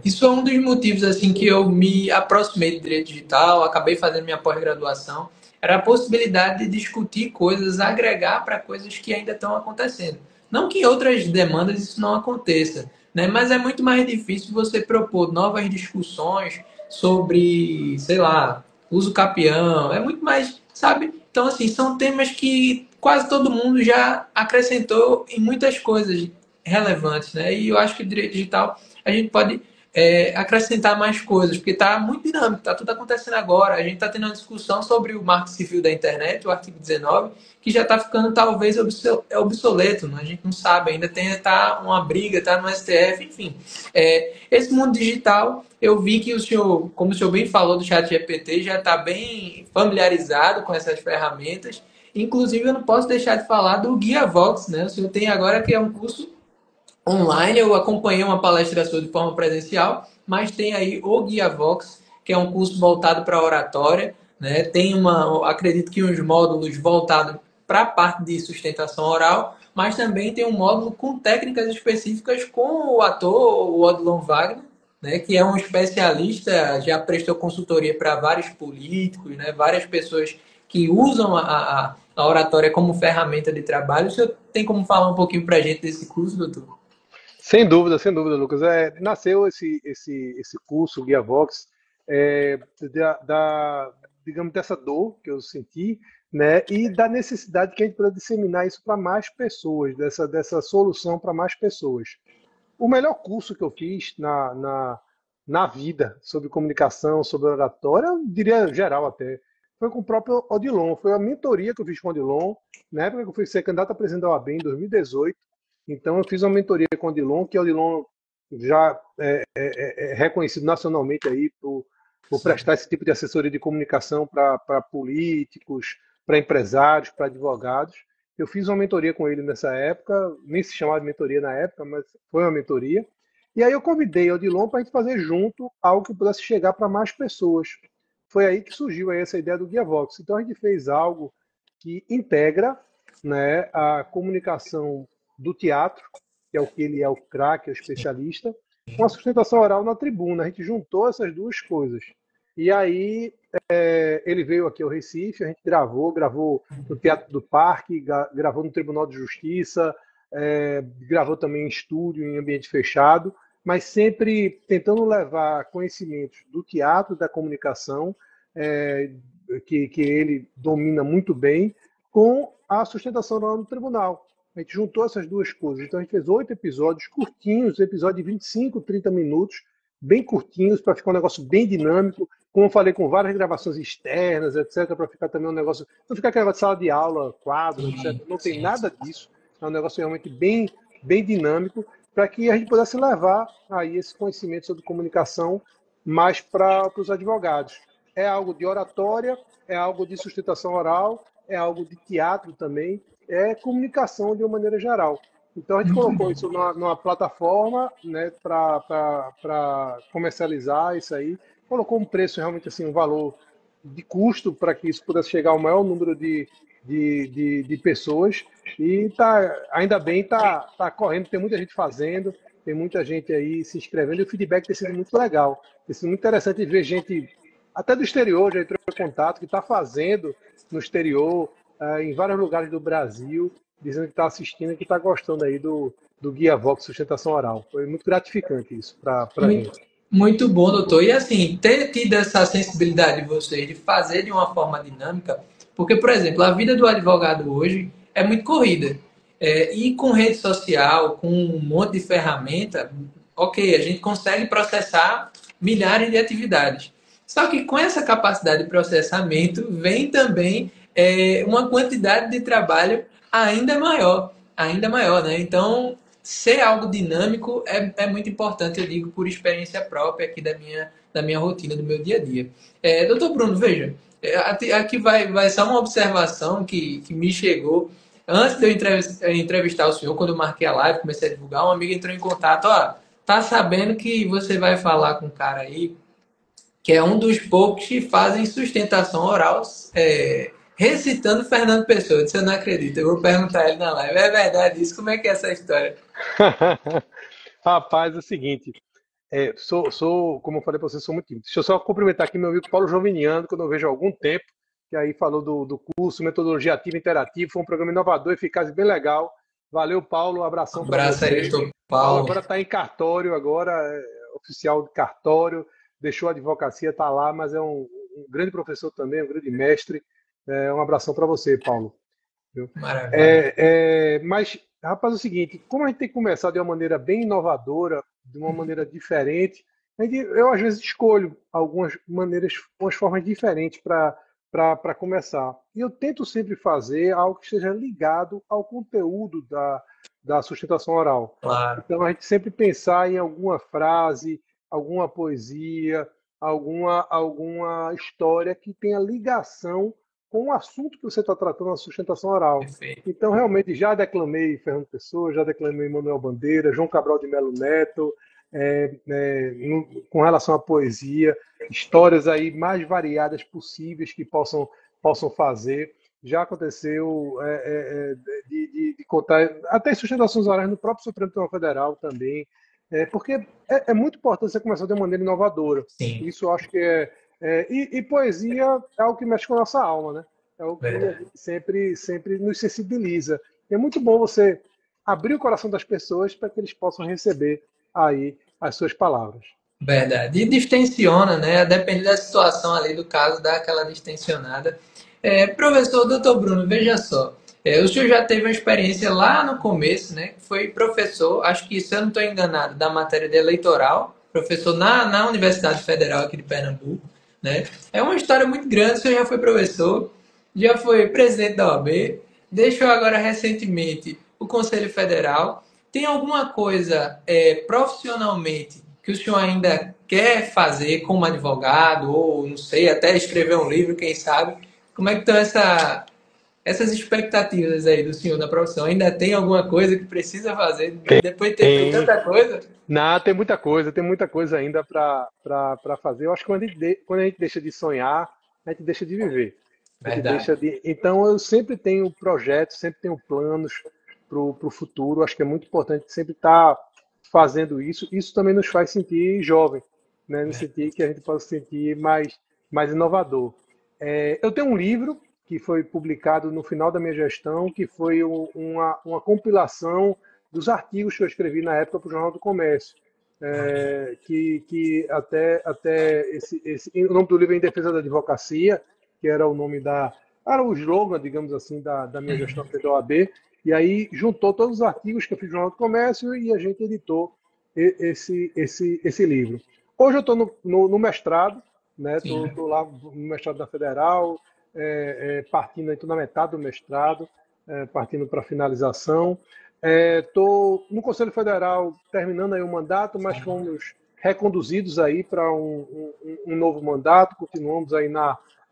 Isso é um dos motivos assim que eu me aproximei do direito digital, acabei fazendo minha pós-graduação, era a possibilidade de discutir coisas, agregar para coisas que ainda estão acontecendo. Não que em outras demandas isso não aconteça, né? Mas é muito mais difícil você propor novas discussões sobre, sei lá, uso capião, é muito mais, sabe? Então assim, são temas que quase todo mundo já acrescentou em muitas coisas relevantes, né? E eu acho que o direito digital a gente pode acrescentar mais coisas, porque está muito dinâmico, está tudo acontecendo agora. A gente está tendo uma discussão sobre o Marco Civil da Internet, o artigo 19, que já está ficando talvez obsoleto, né? A gente não sabe, ainda tem tá uma briga, está no STF, enfim. Esse mundo digital, eu vi que o senhor, como o senhor bem falou do chat GPT, já está bem familiarizado com essas ferramentas. Inclusive, eu não posso deixar de falar do Guia Vox, né? O senhor tem agora que é um curso online. Eu acompanhei uma palestra sua de forma presencial, mas tem aí o Guia Vox, que é um curso voltado para oratória, né? Tem acredito que uns módulos voltados para a parte de sustentação oral, mas também tem um módulo com técnicas específicas com o ator, o Odilon Wagner, né, que é um especialista, já prestou consultoria para vários políticos, né, várias pessoas que usam a oratória como ferramenta de trabalho. O senhor tem como falar um pouquinho para a gente desse curso, doutor? Sem dúvida, Lucas. Nasceu esse curso, o Guia Vox, digamos, dessa dor que eu senti, né, e da necessidade que a gente precisa disseminar isso para mais pessoas, dessa solução para mais pessoas. O melhor curso que eu fiz na vida sobre comunicação, sobre oratória, eu diria geral até, foi com o próprio Odilon. Foi a mentoria que eu fiz com o Odilon, na época que eu fui ser candidato a presidente da OAB em 2018. Então, eu fiz uma mentoria com o Odilon, que o Odilon já é reconhecido nacionalmente aí por prestar esse tipo de assessoria de comunicação para políticos, para empresários, para advogados. Eu fiz uma mentoria com ele nessa época, nem se chamava de mentoria na época, mas foi uma mentoria. E aí eu convidei o Odilon para a gente fazer junto algo que pudesse chegar para mais pessoas. Foi aí que surgiu aí essa ideia do Guia Vox. Então a gente fez algo que integra, né, a comunicação do teatro, que é o que ele é o craque, é o especialista, com a sustentação oral na tribuna. A gente juntou essas duas coisas. E aí ele veio aqui ao Recife, a gente gravou no Teatro do Parque, gravou no Tribunal de Justiça, gravou também em estúdio, em ambiente fechado, mas sempre tentando levar conhecimentos do teatro, da comunicação, é, que ele domina muito bem, com a sustentação oral no tribunal. A gente juntou essas duas coisas. Então a gente fez 8 episódios curtinhos, episódios de 25, 30 minutos, bem curtinhos, para ficar um negócio bem dinâmico, como eu falei, com várias gravações externas, etc., para ficar também um negócio. Não ficar aquela sala de aula, quadro, Sim, etc. Não tem sim, nada disso. É um negócio realmente bem dinâmico, para que a gente pudesse levar aí esse conhecimento sobre comunicação mais para os advogados. É algo de oratória, é algo de sustentação oral, é algo de teatro também, é comunicação de uma maneira geral. Então a gente muito colocou bom. isso numa plataforma, né, para comercializar isso aí, colocou um preço realmente assim, um valor de custo para que isso pudesse chegar ao maior número de pessoas e ainda bem tá correndo, tem muita gente fazendo, tem muita gente aí se inscrevendo e o feedback tem sido muito legal, tem sido muito interessante ver gente até do exterior já entrou em contato que está fazendo no exterior, em vários lugares do Brasil, dizendo que está assistindo e que está gostando aí do Guia Vox Sustentação Oral. Foi muito gratificante isso para a Muito, gente. muito bom, doutor. E assim, ter tido essa sensibilidade de vocês de fazer de uma forma dinâmica, porque, por exemplo, a vida do advogado hoje é muito corrida. E com rede social, com um monte de ferramenta, ok, a gente consegue processar milhares de atividades. Só que com essa capacidade de processamento vem também uma quantidade de trabalho ainda maior, né? Então, ser algo dinâmico é muito importante, eu digo, por experiência própria aqui da minha rotina, do meu dia a dia. Doutor Bruno, veja, aqui vai só uma observação que me chegou. Antes de eu entrevistar o senhor, quando eu marquei a live, comecei a divulgar, um amigo entrou em contato, ó, tá sabendo que você vai falar com um cara aí que é um dos poucos que fazem sustentação oral recitando Fernando Pessoa. Eu disse, eu não acredito. Eu vou perguntar a ele na live. É verdade isso? Como é que é essa história? Rapaz, é o seguinte, como eu falei para você, sou muito tímido. Deixa eu só cumprimentar aqui meu amigo Paulo Joviniano, que eu não vejo há algum tempo, que aí falou do curso Metodologia Ativa e Interativa, foi um programa inovador, eficaz e bem legal. Valeu, Paulo, um Um abração para abraço aí, você. doutor Paulo Paulo. agora está em cartório, agora é oficial de cartório, deixou a advocacia, está lá, mas é um grande professor também, um grande mestre. Um abração para você, Paulo. Viu? Maravilha. Mas, rapaz, é o seguinte, como a gente tem que começar de uma maneira bem inovadora, de uma maneira diferente, eu às vezes escolho algumas maneiras, algumas formas diferentes para começar. E eu tento sempre fazer algo que esteja ligado ao conteúdo da sustentação oral. Claro. Então, a gente sempre pensar em alguma frase, alguma poesia, alguma história que tenha ligação com o assunto que você está tratando na sustentação oral. Perfeito. Então, realmente, já declamei Fernando Pessoa, já declamei Manuel Bandeira, João Cabral de Melo Neto, com relação à poesia, histórias aí mais variadas possíveis que possam fazer. Já aconteceu de contar até sustentações orais no próprio Supremo Tribunal Federal também, porque é muito importante você começar de uma maneira inovadora. Sim, Isso eu acho que e poesia é algo que mexe com a nossa alma, né? É o que a verdade. gente sempre nos sensibiliza. E é muito bom você abrir o coração das pessoas para que eles possam receber aí as suas palavras. Verdade. E distensiona, né? Depende da situação ali do caso, dá aquela distensionada. Professor doutor Bruno, veja só. O senhor já teve uma experiência lá no começo, né? Foi professor, acho que, se eu não estou enganado, da matéria de eleitoral, professor na Universidade Federal aqui de Pernambuco, né? É uma história muito grande, o senhor já foi professor, já foi presidente da OAB, deixou agora recentemente o Conselho Federal. Tem alguma coisa profissionalmente que o senhor ainda quer fazer como advogado, ou não sei, até escrever um livro, quem sabe? Como é que estão essas expectativas aí do senhor na profissão? Ainda tem alguma coisa que precisa fazer depois de ter feito Tem, tanta coisa? não, tem muita coisa ainda para fazer. Eu acho que quando a gente deixa de sonhar, a gente deixa de viver. A gente Verdade. deixa de. Então, eu sempre tenho projetos, sempre tenho planos para o futuro. Acho que é muito importante sempre estar fazendo isso. Isso também nos faz sentir jovem, né? Nos sentir que a gente possa se sentir mais inovador. Eu tenho um livro que foi publicado no final da minha gestão, que foi uma compilação dos artigos que eu escrevi na época para o Jornal do Comércio. Que até o nome do livro é Em Defesa da Advocacia, que era o nome era o slogan, digamos assim, da minha gestão da OAB, e aí juntou todos os artigos que eu fiz no Jornal do Comércio e a gente editou esse livro. Hoje eu estou no mestrado, né? Sim. Tô lá no mestrado da Federal, partindo, estou na metade do mestrado, partindo para a finalização. Estou no Conselho Federal terminando aí o mandato, mas fomos reconduzidos aí para um novo mandato, continuamos aí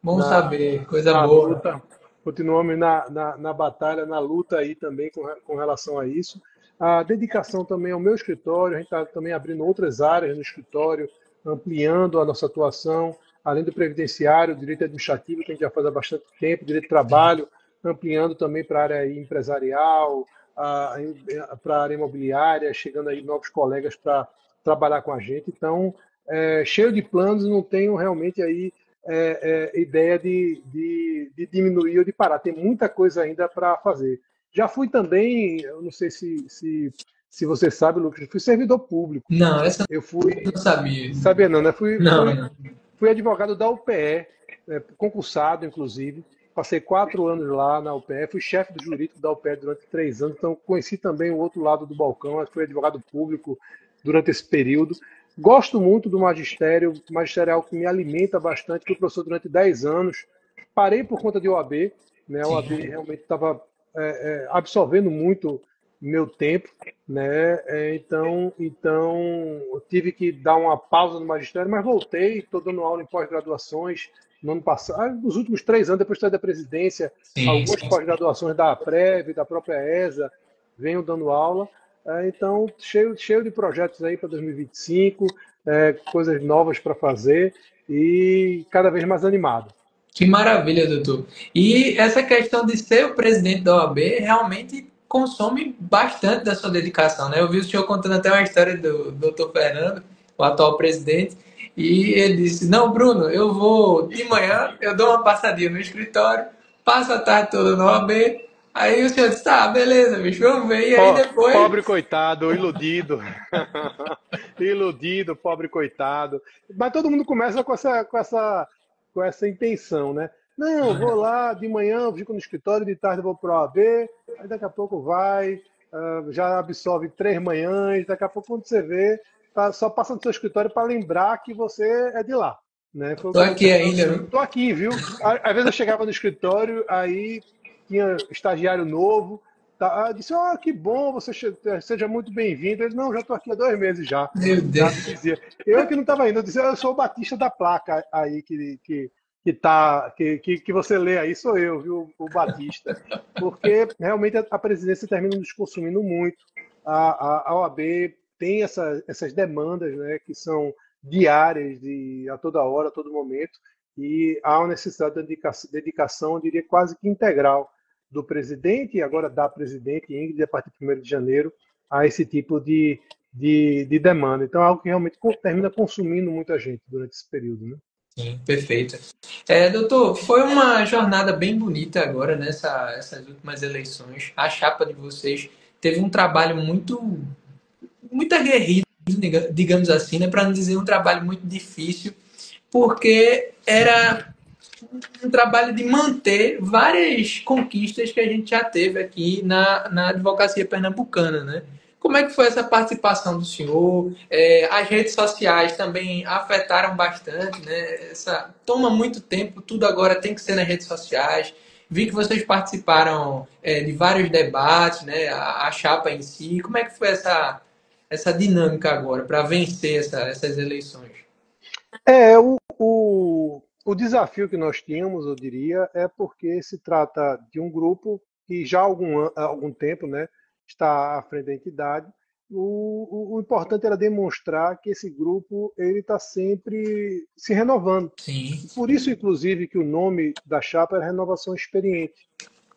Bom na, saber, coisa na boa. luta, continuamos na batalha, na luta aí também com relação a isso. A dedicação também ao meu escritório, a gente está também abrindo outras áreas no escritório, ampliando a nossa atuação, além do previdenciário, direito administrativo, que a gente já faz há bastante tempo, direito de trabalho, ampliando também para a área empresarial, para a área imobiliária, chegando aí novos colegas para trabalhar com a gente. Então, cheio de planos, não tenho realmente aí ideia de diminuir ou de parar. Tem muita coisa ainda para fazer. Já fui também, eu não sei se você sabe, Lucas, eu fui servidor público. Não, essa Eu eu fui, não sabia. sabia não, né? Não, não. Fui advogado da UPE, concursado, inclusive. Passei 4 anos lá na UPE, fui chefe do jurídico da UPE durante 3 anos, então conheci também o outro lado do balcão, fui advogado público durante esse período. Gosto muito do magistério, magistério é algo que me alimenta bastante, fui professor durante 10 anos, parei por conta de OAB, né? A OAB Sim. realmente estava absorvendo muito meu tempo, né? Então eu tive que dar uma pausa no magistério, mas voltei, estou dando aula em pós-graduações no ano passado, nos últimos 3 anos, depois de sair da presidência, Sim, algumas sim. pós-graduações da APREV, da própria ESA, venho dando aula. Então, cheio de projetos aí para 2025, coisas novas para fazer e cada vez mais animado. Que maravilha, doutor. E essa questão de ser o presidente da OAB realmente consome bastante da sua dedicação, né? Eu vi o senhor contando até uma história do doutor Fernando, o atual presidente, e ele disse: Não, Bruno, eu vou de manhã, eu dou uma passadinha no escritório, passo a tarde toda na OAB. Aí o senhor disse: Tá, beleza, bicho, vamos ver. E aí depois. Pobre coitado, iludido. Iludido, pobre coitado. Mas todo mundo começa com essa intenção, né? Não, vou lá, de manhã eu fico no escritório, de tarde eu vou para o OAB, aí daqui a pouco vai, já absorve 3 manhãs, daqui a pouco quando você vê, só passa no seu escritório para lembrar que você é de lá. Né? Foi o Tô que você aqui falou. ainda, viu? Tô aqui, viu? Às vezes eu chegava no escritório, aí tinha estagiário novo, tá, disse, que bom, você seja muito bem-vindo. Ele, não, já estou aqui há 2 meses já. Meu Já me Deus. dizia. Eu que não estava indo, eu disse, eu sou o Batista da placa aí que você lê aí, sou eu, viu, o Batista. Porque realmente a presidência termina nos consumindo muito. A OAB tem essas demandas, né, que são diárias, a toda hora, a todo momento, e há uma necessidade de dedicação, eu diria, quase que integral do presidente e agora da presidente Ingrid, a partir de 1º de janeiro, a esse tipo de demanda. Então, é algo que realmente termina consumindo muita gente durante esse período. Né? Sim, perfeito. Doutor, foi uma jornada bem bonita agora essas últimas eleições. A chapa de vocês teve um trabalho muito aguerrido, digamos assim, né? Para não dizer um trabalho muito difícil, porque era um trabalho de manter várias conquistas que a gente já teve aqui na advocacia pernambucana, né? Como é que foi essa participação do senhor? As redes sociais também afetaram bastante, né? Toma muito tempo, tudo agora tem que ser nas redes sociais. Vi que vocês participaram de vários debates, né? A chapa em si. Como é que foi essa dinâmica agora para vencer essas eleições? O desafio que nós tínhamos, eu diria, é porque se trata de um grupo que já há algum tempo, né, está à frente da entidade. O importante era demonstrar que esse grupo ele está sempre se renovando. Sim, E por isso, inclusive, que o nome da chapa era Renovação Experiente,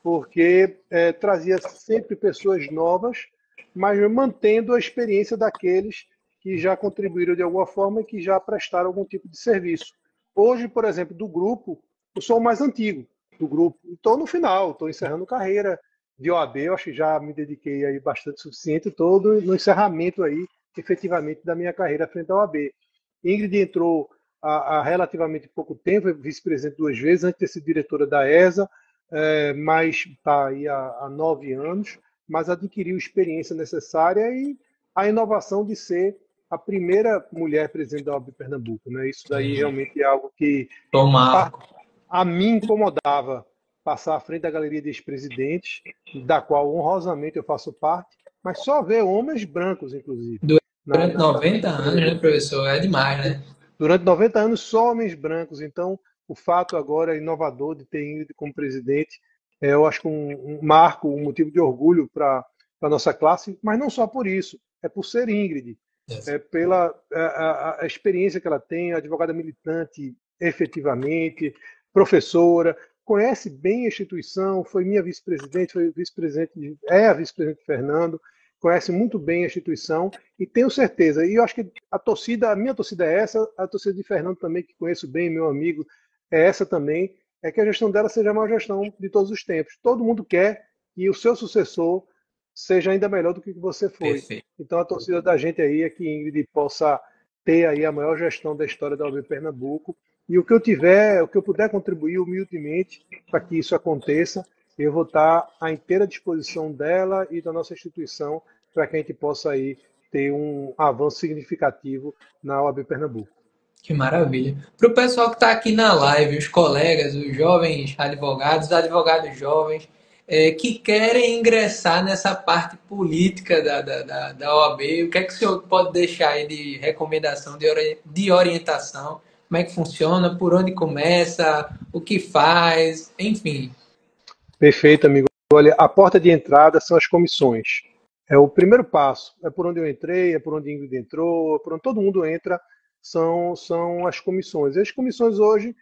porque trazia sempre pessoas novas, mas mantendo a experiência daqueles que já contribuíram de alguma forma e que já prestaram algum tipo de serviço. Hoje, por exemplo, do grupo, eu sou o mais antigo do grupo. Estou no final, estou encerrando carreira de OAB, eu acho que já me dediquei aí bastante suficiente, estou no encerramento aí, efetivamente, da minha carreira frente à OAB. Ingrid entrou há relativamente pouco tempo, foi vice-presidente 2 vezes, antes de ser diretora da ESA, mas está aí há 9 anos, mas adquiriu experiência necessária e a inovação de ser a primeira mulher presidente da OAB Pernambuco, né? Isso daí realmente é algo que Tom Marco. a mim incomodava, passar à frente da galeria de ex-presidentes, da qual honrosamente eu faço parte, mas só ver homens brancos, inclusive, Durante na 90 frente da anos, né, galeria. professor? É demais, né? Durante 90 anos, só homens brancos. Então, o fato agora inovador de ter Ingrid como presidente, eu acho que um marco, um motivo de orgulho para a nossa classe, mas não só por isso, é por ser Ingrid, é pela a experiência que ela tem, advogada militante efetivamente, professora, conhece bem a instituição, foi minha vice-presidente, foi vice-presidente, é a vice-presidente Fernando, conhece muito bem a instituição e tenho certeza. E eu acho que a minha torcida é essa, a torcida de Fernando também, que conheço bem, meu amigo, é essa também, é que a gestão dela seja a maior gestão de todos os tempos. Todo mundo quer que o seu sucessor seja ainda melhor do que você foi. Perfeito. Então a torcida da gente aí é que Ingrid possa ter aí a maior gestão da história da OAB Pernambuco. E o que eu tiver, o que eu puder contribuir humildemente para que isso aconteça, eu vou estar à inteira disposição dela e da nossa instituição para que a gente possa aí ter um avanço significativo na OAB Pernambuco. Que maravilha. Para o pessoal que está aqui na live, os colegas, os jovens advogados, os advogados jovens, que querem ingressar nessa parte política da OAB, o que é que o senhor pode deixar aí de recomendação, de orientação? Como é que funciona? Por onde começa? O que faz? Enfim. Perfeito, amigo. Olha, a porta de entrada são as comissões. É o primeiro passo. É por onde eu entrei, é por onde Ingrid entrou, é por onde todo mundo entra, são as comissões. E as comissões hoje,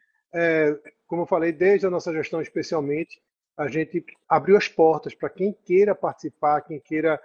como eu falei, desde a nossa gestão especialmente, a gente abriu as portas para quem queira participar, quem queira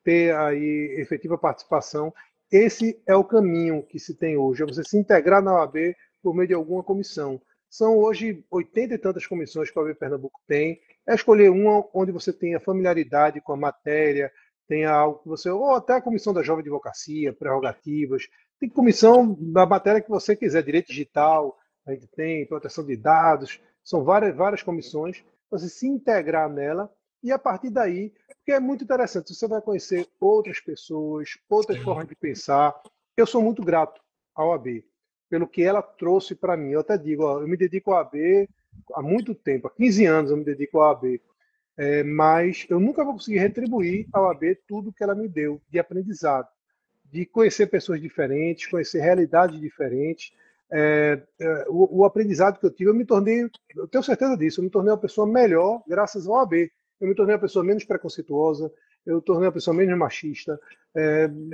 ter aí efetiva participação. Esse é o caminho que se tem hoje, é você se integrar na OAB por meio de alguma comissão. São hoje 80 e tantas comissões que a OAB Pernambuco tem. É escolher uma onde você tenha familiaridade com a matéria, tenha algo que você. Ou até a comissão da jovem advocacia, prerrogativas. Tem comissão da matéria que você quiser, direito digital, a gente tem, proteção de dados. São várias comissões. Você se integrar nela e a partir daí, porque é muito interessante, você vai conhecer outras pessoas, outras formas de pensar. Eu sou muito grato à OAB pelo que ela trouxe para mim. Eu até digo, ó, eu me dedico à OAB há muito tempo, há 15 anos eu me dedico à OAB, mas eu nunca vou conseguir retribuir à OAB tudo que ela me deu de aprendizado, de conhecer pessoas diferentes, conhecer realidades diferentes. O aprendizado que eu tive, eu tenho certeza disso, eu me tornei uma pessoa melhor graças à OAB. Eu me tornei uma pessoa menos preconceituosa, eu me tornei uma pessoa menos machista.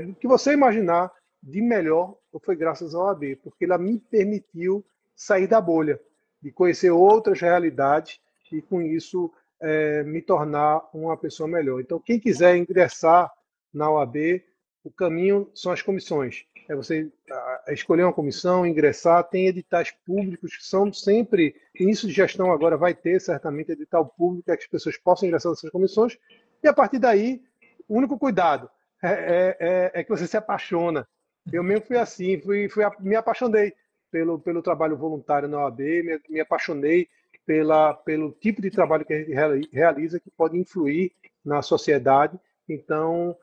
O que você imaginar de melhor foi graças à OAB, porque ela me permitiu sair da bolha, de conhecer outras realidades e, com isso, me tornar uma pessoa melhor. Então, quem quiser ingressar na OAB, o caminho são as comissões. É você escolher uma comissão, ingressar, tem editais públicos que são sempre, início de gestão agora vai ter certamente edital público, que as pessoas possam ingressar nessas comissões, e a partir daí, o único cuidado é que você se apaixona. Eu mesmo fui assim, me apaixonei pelo trabalho voluntário na OAB, me apaixonei pelo tipo de trabalho que a gente realiza, que pode influir na sociedade. Então,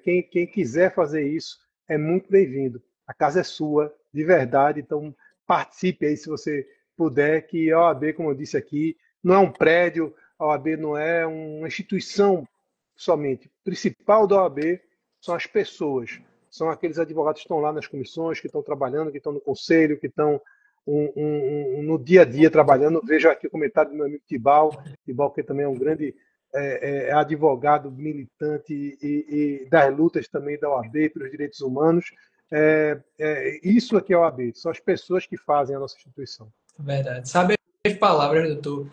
quem quiser fazer isso é muito bem-vindo. A casa é sua, de verdade, então participe aí se você puder, que a OAB, como eu disse aqui, não é um prédio, a OAB não é uma instituição somente. O principal da OAB são as pessoas, são aqueles advogados que estão lá nas comissões, que estão trabalhando, que estão no conselho, que estão no dia a dia trabalhando. Vejo aqui o comentário do meu amigo Tibal, que também é um grande advogado militante e das lutas também da OAB pelos direitos humanos. Isso aqui é a OAB, são as pessoas que fazem a nossa instituição. Verdade. Sabe as palavras, doutor?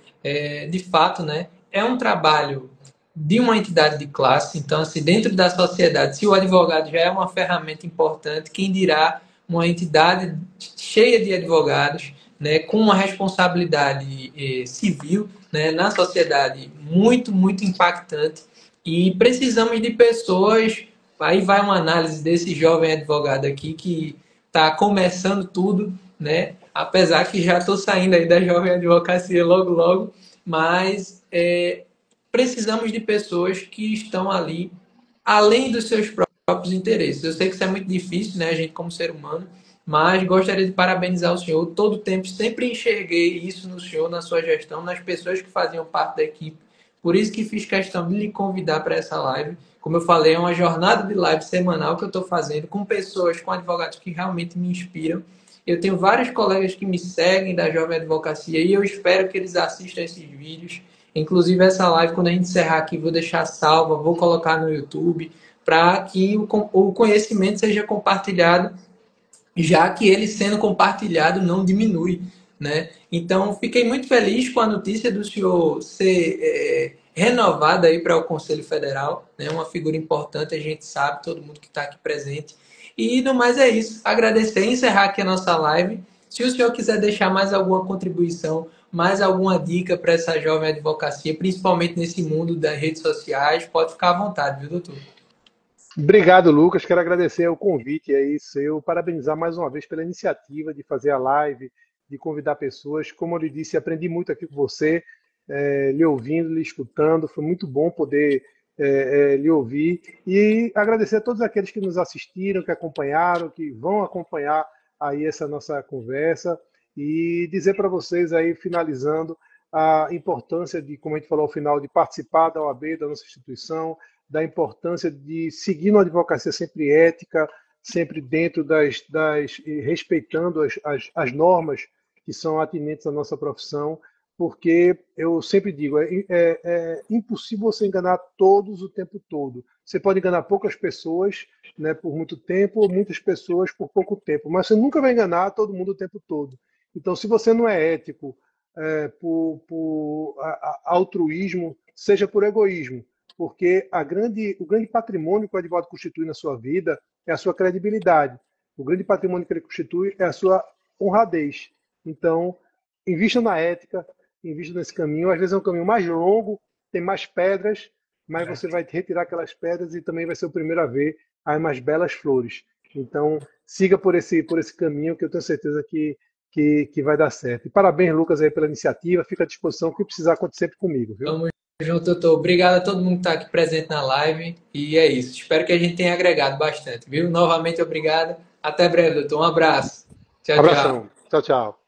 De fato, né? É um trabalho de uma entidade de classe, então, assim, dentro da sociedade, se o advogado já é uma ferramenta importante, quem dirá uma entidade cheia de advogados, né, com uma responsabilidade civil, né, na sociedade muito, muito impactante, e precisamos de pessoas. Aí vai uma análise desse jovem advogado aqui que está começando tudo, né? Apesar que já estou saindo aí da jovem advocacia logo, logo, mas precisamos de pessoas que estão ali, além dos seus próprios próprios interesses. Eu sei que isso é muito difícil, né, a gente como ser humano, mas gostaria de parabenizar o senhor. Todo o tempo sempre enxerguei isso no senhor, na sua gestão, nas pessoas que faziam parte da equipe. Por isso que fiz questão de lhe convidar para essa live. Como eu falei, é uma jornada de live semanal que eu estou fazendo com pessoas, com advogados que realmente me inspiram. Eu tenho vários colegas que me seguem da Jovem Advocacia e eu espero que eles assistam esses vídeos. Inclusive, essa live, quando a gente encerrar aqui, vou deixar salva, vou colocar no YouTube, para que o conhecimento seja compartilhado, já que ele sendo compartilhado não diminui, né? Então, fiquei muito feliz com a notícia do senhor ser renovado aí para o Conselho Federal, né? Uma figura importante, a gente sabe, todo mundo que está aqui presente. E no mais é isso. Agradecer e encerrar aqui a nossa live. Se o senhor quiser deixar mais alguma contribuição, mais alguma dica para essa jovem advocacia, principalmente nesse mundo das redes sociais, pode ficar à vontade, viu, doutor? Obrigado, Lucas. Quero agradecer o convite aí seu, parabenizar mais uma vez pela iniciativa de fazer a live, de convidar pessoas. Como eu lhe disse, aprendi muito aqui com você, lhe ouvindo, lhe escutando. Foi muito bom poder lhe ouvir. E agradecer a todos aqueles que nos assistiram, que acompanharam, que vão acompanhar aí essa nossa conversa. E dizer para vocês aí, finalizando, a importância de, como a gente falou ao final, de participar da OAB, da nossa instituição, da importância de seguir uma advocacia sempre ética, sempre dentro respeitando as normas que são atinentes à nossa profissão, porque eu sempre digo, é impossível você enganar todos o tempo todo. Você pode enganar poucas pessoas, né, por muito tempo, ou muitas pessoas por pouco tempo, mas você nunca vai enganar todo mundo o tempo todo. Então, se você não é ético por altruísmo, seja por egoísmo, porque o grande patrimônio que o advogado constitui na sua vida é a sua credibilidade. O grande patrimônio que ele constitui é a sua honradez. Então, invista na ética, invista nesse caminho. Às vezes é um caminho mais longo, tem mais pedras, mas você vai retirar aquelas pedras e também vai ser o primeiro a ver as mais belas flores. Então, siga por esse caminho que eu tenho certeza que vai dar certo. E parabéns, Lucas, aí pela iniciativa. Fica à disposição. O que precisar acontecer sempre comigo, viu? Tamo junto, doutor. Obrigado a todo mundo que está aqui presente na live. E é isso. Espero que a gente tenha agregado bastante, viu? Novamente, obrigado. Até breve, doutor. Um abraço. Tchau, tchau. Abração. Tchau, tchau.